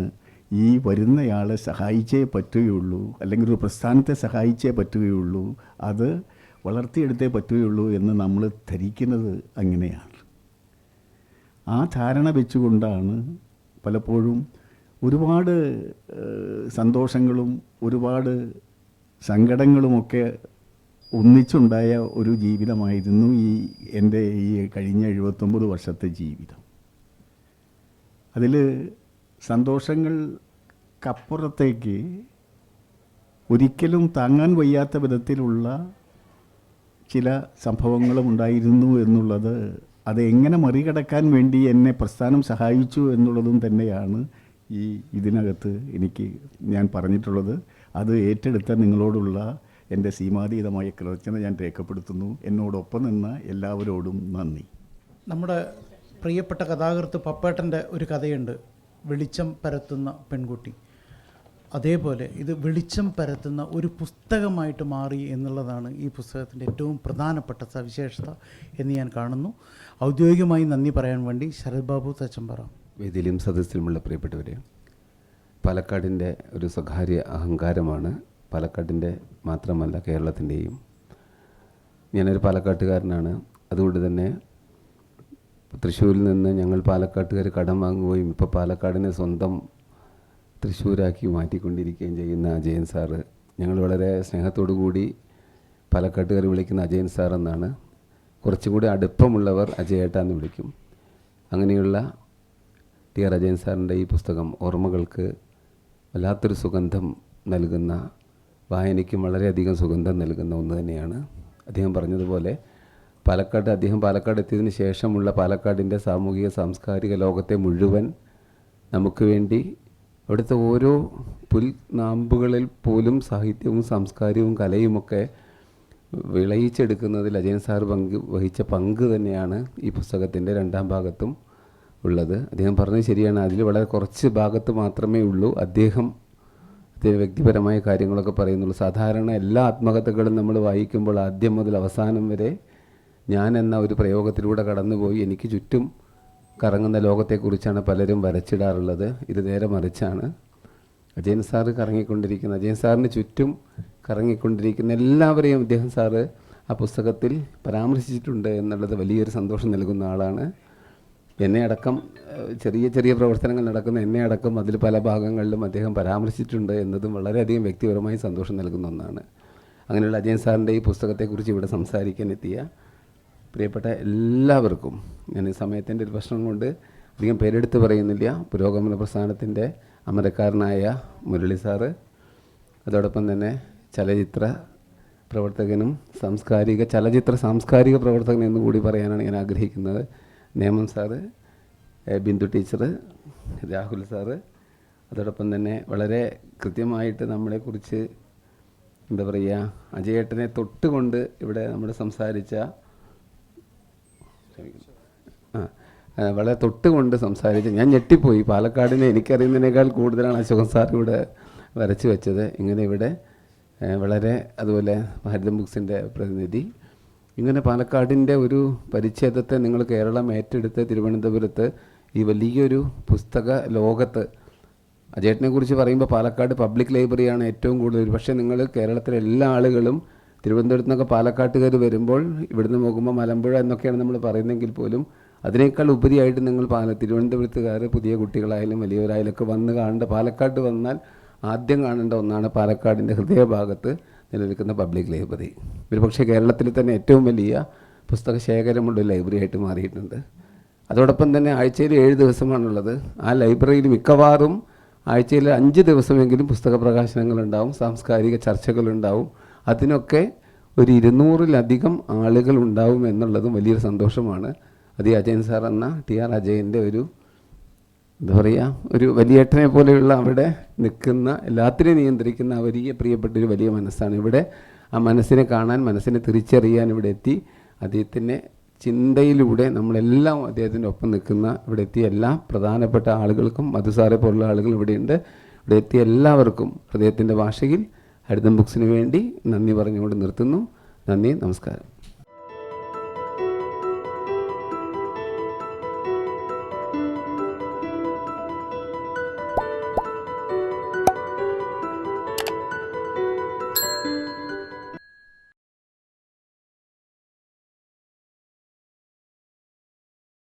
ഈ വരുന്നയാളെ സഹായിച്ചേ പറ്റുകയുള്ളൂ, അല്ലെങ്കിൽ ഒരു പ്രസ്ഥാനത്തെ സഹായിച്ചേ പറ്റുകയുള്ളൂ, അത് വളർത്തിയെടുത്തേ പറ്റുകയുള്ളൂ എന്ന് നമ്മൾ ധരിക്കുന്നത് അങ്ങനെയാണ്. ആ ധാരണ വെച്ചുകൊണ്ടാണ് പലപ്പോഴും ഒരുപാട് സന്തോഷങ്ങളും ഒരുപാട് സങ്കടങ്ങളുമൊക്കെ ഒന്നിച്ചുണ്ടായ ഒരു ജീവിതമായിരുന്നു എൻ്റെ ഈ കഴിഞ്ഞ 79 വർഷത്തെ ജീവിതം. അതിൽ സന്തോഷങ്ങൾക്കപ്പുറത്തേക്ക് ഒരിക്കലും താങ്ങാൻ വയ്യാത്ത വിധത്തിലുള്ള ചില സംഭവങ്ങളും ഉണ്ടായിരുന്നു എന്നുള്ളത്, അത് എങ്ങനെ മറികടക്കാൻ വേണ്ടി എന്നെ പ്രസ്ഥാനം സഹായിച്ചു എന്നുള്ളതും തന്നെയാണ് ഇതിനകത്ത് ഞാൻ പറഞ്ഞിട്ടുള്ളത്. അത് ഏറ്റെടുത്ത നിങ്ങളോടുള്ള എൻ്റെ സീമാതീതമായ കൃതജ്ഞത ഞാൻ രേഖപ്പെടുത്തുന്നു. എന്നോടൊപ്പം നിന്ന എല്ലാവരോടും നന്ദി. നമ്മുടെ പ്രിയപ്പെട്ട കഥാകൃത്ത് പപ്പേട്ടൻ്റെ ഒരു കഥയുണ്ട്, വെളിച്ചം പരത്തുന്ന പെൺകുട്ടി. അതേപോലെ ഇത് വെളിച്ചം പരത്തുന്ന ഒരു പുസ്തകമായിട്ട് മാറി എന്നുള്ളതാണ് ഈ പുസ്തകത്തിൻ്റെ ഏറ്റവും പ്രധാനപ്പെട്ട സവിശേഷത എന്ന് ഞാൻ കാണുന്നു. ഔദ്യോഗികമായി നന്ദി പറയാൻ വേണ്ടി ശരത് ബാബു തച്ചമ്പറ. വേദിയിലും സദസ്സിലുമുള്ള പ്രിയപ്പെട്ടവരെ, പാലക്കാടിൻ്റെ ഒരു സ്വകാര്യ അഹങ്കാരമാണ്, പാലക്കാടിൻ്റെ മാത്രമല്ല കേരളത്തിൻ്റെയും. ഞാനൊരു പാലക്കാട്ടുകാരനാണ്. അതുകൊണ്ട് തന്നെ തൃശ്ശൂരിൽ നിന്ന് ഞങ്ങൾ പാലക്കാട്ടുകാർ കടം വാങ്ങുകയും ഇപ്പോൾ പാലക്കാടിനെ സ്വന്തം തൃശ്ശൂരാക്കി മാറ്റിക്കൊണ്ടിരിക്കുകയും ചെയ്യുന്ന അജയൻ സാറ്, ഞങ്ങൾ വളരെ സ്നേഹത്തോടു കൂടി പാലക്കാട്ടുകാർ വിളിക്കുന്ന അജയൻ സാർ എന്നാണ്. കുറച്ചും കൂടി അടുപ്പമുള്ളവർ അജയേട്ടാന്ന് വിളിക്കും. അങ്ങനെയുള്ള ടി.ആർ. അജയൻ സാറിൻ്റെ ഈ പുസ്തകം ഓർമ്മകൾക്ക് വല്ലാത്തൊരു സുഗന്ധം നൽകുന്ന വായനയ്ക്കും വളരെയധികം സുഗന്ധം നൽകുന്ന ഒന്ന് തന്നെയാണ്. അദ്ദേഹം പറഞ്ഞതുപോലെ അദ്ദേഹം പാലക്കാട് എത്തിയതിന് ശേഷമുള്ള പാലക്കാടിൻ്റെ സാമൂഹിക സാംസ്കാരിക ലോകത്തെ മുഴുവൻ നമുക്ക് വേണ്ടി അവിടുത്തെ ഓരോ പുൽനാമ്പുകളിൽ പോലും സാഹിത്യവും സാംസ്കാരികവും കലയുമൊക്കെ വിളയിച്ചെടുക്കുന്നതിൽ അജയൻ സാർ വഹിച്ച പങ്ക് തന്നെയാണ് ഈ പുസ്തകത്തിൻ്റെ 2ാം ഭാഗത്തും ഉള്ളത്. അദ്ദേഹം പറഞ്ഞത് ശരിയാണ്. അതിൽ വളരെ കുറച്ച് ഭാഗത്ത് മാത്രമേ ഉള്ളൂ അദ്ദേഹത്തിൻ്റെ വ്യക്തിപരമായ കാര്യങ്ങളൊക്കെ പറയുന്നുള്ളൂ. സാധാരണ എല്ലാ ആത്മകഥകളും നമ്മൾ വായിക്കുമ്പോൾ ആദ്യം മുതൽ അവസാനം വരെ ഞാൻ എന്ന ഒരു പ്രയോഗത്തിലൂടെ കടന്നുപോയി എനിക്ക് ചുറ്റും കറങ്ങുന്ന ലോകത്തെക്കുറിച്ചാണ് പലരും വരച്ചിടാറുള്ളത്. ഇത് നേരെ മറിച്ചാണ്. അജയൻ സാറിന് ചുറ്റും കറങ്ങിക്കൊണ്ടിരിക്കുന്ന എല്ലാവരെയും അദ്ദേഹം സാറ് ആ പുസ്തകത്തിൽ പരാമർശിച്ചിട്ടുണ്ട് എന്നുള്ളത് വലിയൊരു സന്തോഷം നൽകുന്ന ആളാണ്. എന്നെ അടക്കം ചെറിയ ചെറിയ പ്രവർത്തനങ്ങൾ നടക്കുന്ന എന്നെ അടക്കം അതിൽ പല ഭാഗങ്ങളിലും അദ്ദേഹം പരാമർശിച്ചിട്ടുണ്ട് എന്നതും വളരെയധികം വ്യക്തിപരമായി സന്തോഷം നൽകുന്ന ഒന്നാണ്. അങ്ങനെയുള്ള അജയൻ സാറിൻ്റെ ഈ പുസ്തകത്തെക്കുറിച്ച് ഇവിടെ സംസാരിക്കാൻ എത്തിയ പ്രിയപ്പെട്ട എല്ലാവർക്കും ഞാൻ ഈ സമയത്തിൻ്റെ ഒരു പ്രശ്നം കൊണ്ട് അധികം പേരെടുത്ത് പറയുന്നില്ല. പുരോഗമന പ്രസ്ഥാനത്തിൻ്റെ അമരക്കാരനായ മുരളി സാറ്, അതോടൊപ്പം തന്നെ ചലച്ചിത്ര പ്രവർത്തകനും സാംസ്കാരിക പ്രവർത്തകൻ എന്നും കൂടി പറയാനാണ് ഞാൻ ആഗ്രഹിക്കുന്നത്. Nemom sir, Bindu teacher, Rahul sir, അതോടൊപ്പം തന്നെ വളരെ കൃത്യമായിട്ട് നമ്മളെക്കുറിച്ച് എന്താ പറയുക അജയേട്ടനെ തൊട്ടുകൊണ്ട് ഇവിടെ നമ്മൾ സംസാരിച്ച വളരെ തൊട്ടുകൊണ്ട് സംസാരിച്ച് ഞാൻ ഞെട്ടിപ്പോയി. പാലക്കാടിനെ എനിക്കറിയുന്നതിനേക്കാൾ കൂടുതലാണ് അശോകൻ സാർ ഇവിടെ വരച്ച് വെച്ചത്. ഇങ്ങനെ ഇവിടെ വളരെ അതുപോലെ ഹരിതം ബുക്സിൻ്റെ പ്രതിനിധി, ഇങ്ങനെ പാലക്കാടിൻ്റെ ഒരു പരിച്ഛേദത്തെ നിങ്ങൾ കേരളം ഏറ്റെടുത്ത് തിരുവനന്തപുരത്ത് ഈ വലിയൊരു പുസ്തക ലോകത്ത് അജയേട്ടനെ കുറിച്ച് പറയുമ്പോൾ പാലക്കാട് പബ്ലിക് ലൈബ്രറിയാണ് ഏറ്റവും കൂടുതൽ. പക്ഷേ നിങ്ങൾ കേരളത്തിലെ എല്ലാ ആളുകളും തിരുവനന്തപുരത്ത് നിന്നൊക്കെ പാലക്കാട്ടുകാർ വരുമ്പോൾ ഇവിടുന്ന് നോക്കുമ്പോൾ മലമ്പുഴ എന്നൊക്കെയാണ് നമ്മൾ പറയുന്നതെങ്കിൽ പോലും അതിനേക്കാൾ ഉപരിയായിട്ട് നിങ്ങൾ തിരുവനന്തപുരത്തുകാർ പുതിയ കുട്ടികളായാലും വലിയവരായാലും ഒക്കെ വന്ന് കാണേണ്ട, പാലക്കാട് വന്നാൽ ആദ്യം കാണേണ്ട ഒന്നാണ് പാലക്കാടിൻ്റെ ഹൃദയഭാഗത്ത് നിലനിൽക്കുന്ന പബ്ലിക് ലൈബ്രറി. ഒരുപക്ഷെ കേരളത്തിൽ തന്നെ ഏറ്റവും വലിയ പുസ്തക ശേഖരമുള്ള ലൈബ്രറി ആയിട്ട് മാറിയിട്ടുണ്ട്. അതോടൊപ്പം തന്നെ ആഴ്ചയിൽ 7 ദിവസമാണുള്ളത്. ആ ലൈബ്രറിയിൽ മിക്കവാറും ആഴ്ചയിൽ 5 ദിവസമെങ്കിലും പുസ്തക പ്രകാശനങ്ങളുണ്ടാവും, സാംസ്കാരിക ചർച്ചകളുണ്ടാവും. അതിനൊക്കെ ഒരു 200-ലധികം ആളുകൾ ഉണ്ടാവും എന്നുള്ളതും വലിയൊരു സന്തോഷമാണ്. അത് ഈ അജയൻ സാർ എന്ന TR അജയൻ്റെ ഒരു എന്താ പറയുക ഒരു വലിയേട്ടനെ പോലെയുള്ള അവിടെ നിൽക്കുന്ന എല്ലാത്തിനെയും നിയന്ത്രിക്കുന്ന വലിയ പ്രിയപ്പെട്ടൊരു വലിയ മനസ്സാണ്. ഇവിടെ ആ മനസ്സിനെ കാണാൻ, മനസ്സിനെ തിരിച്ചറിയാൻ ഇവിടെ എത്തി അദ്ദേഹത്തിൻ്റെ ചിന്തയിലൂടെ നമ്മളെല്ലാം അദ്ദേഹത്തിൻ്റെ ഒപ്പം നിൽക്കുന്ന ഇവിടെ എത്തിയ എല്ലാ പ്രധാനപ്പെട്ട ആളുകൾക്കും, മധുസാറെ പോലുള്ള ആളുകൾ ഇവിടെയുണ്ട്, ഇവിടെ എത്തിയ എല്ലാവർക്കും ഹൃദയത്തിൻ്റെ ഭാഷയിൽ ഹരിതം ബുക്സിന് വേണ്ടി നന്ദി പറഞ്ഞുകൊണ്ട് നിർത്തുന്നു. നന്ദി, നമസ്കാരം.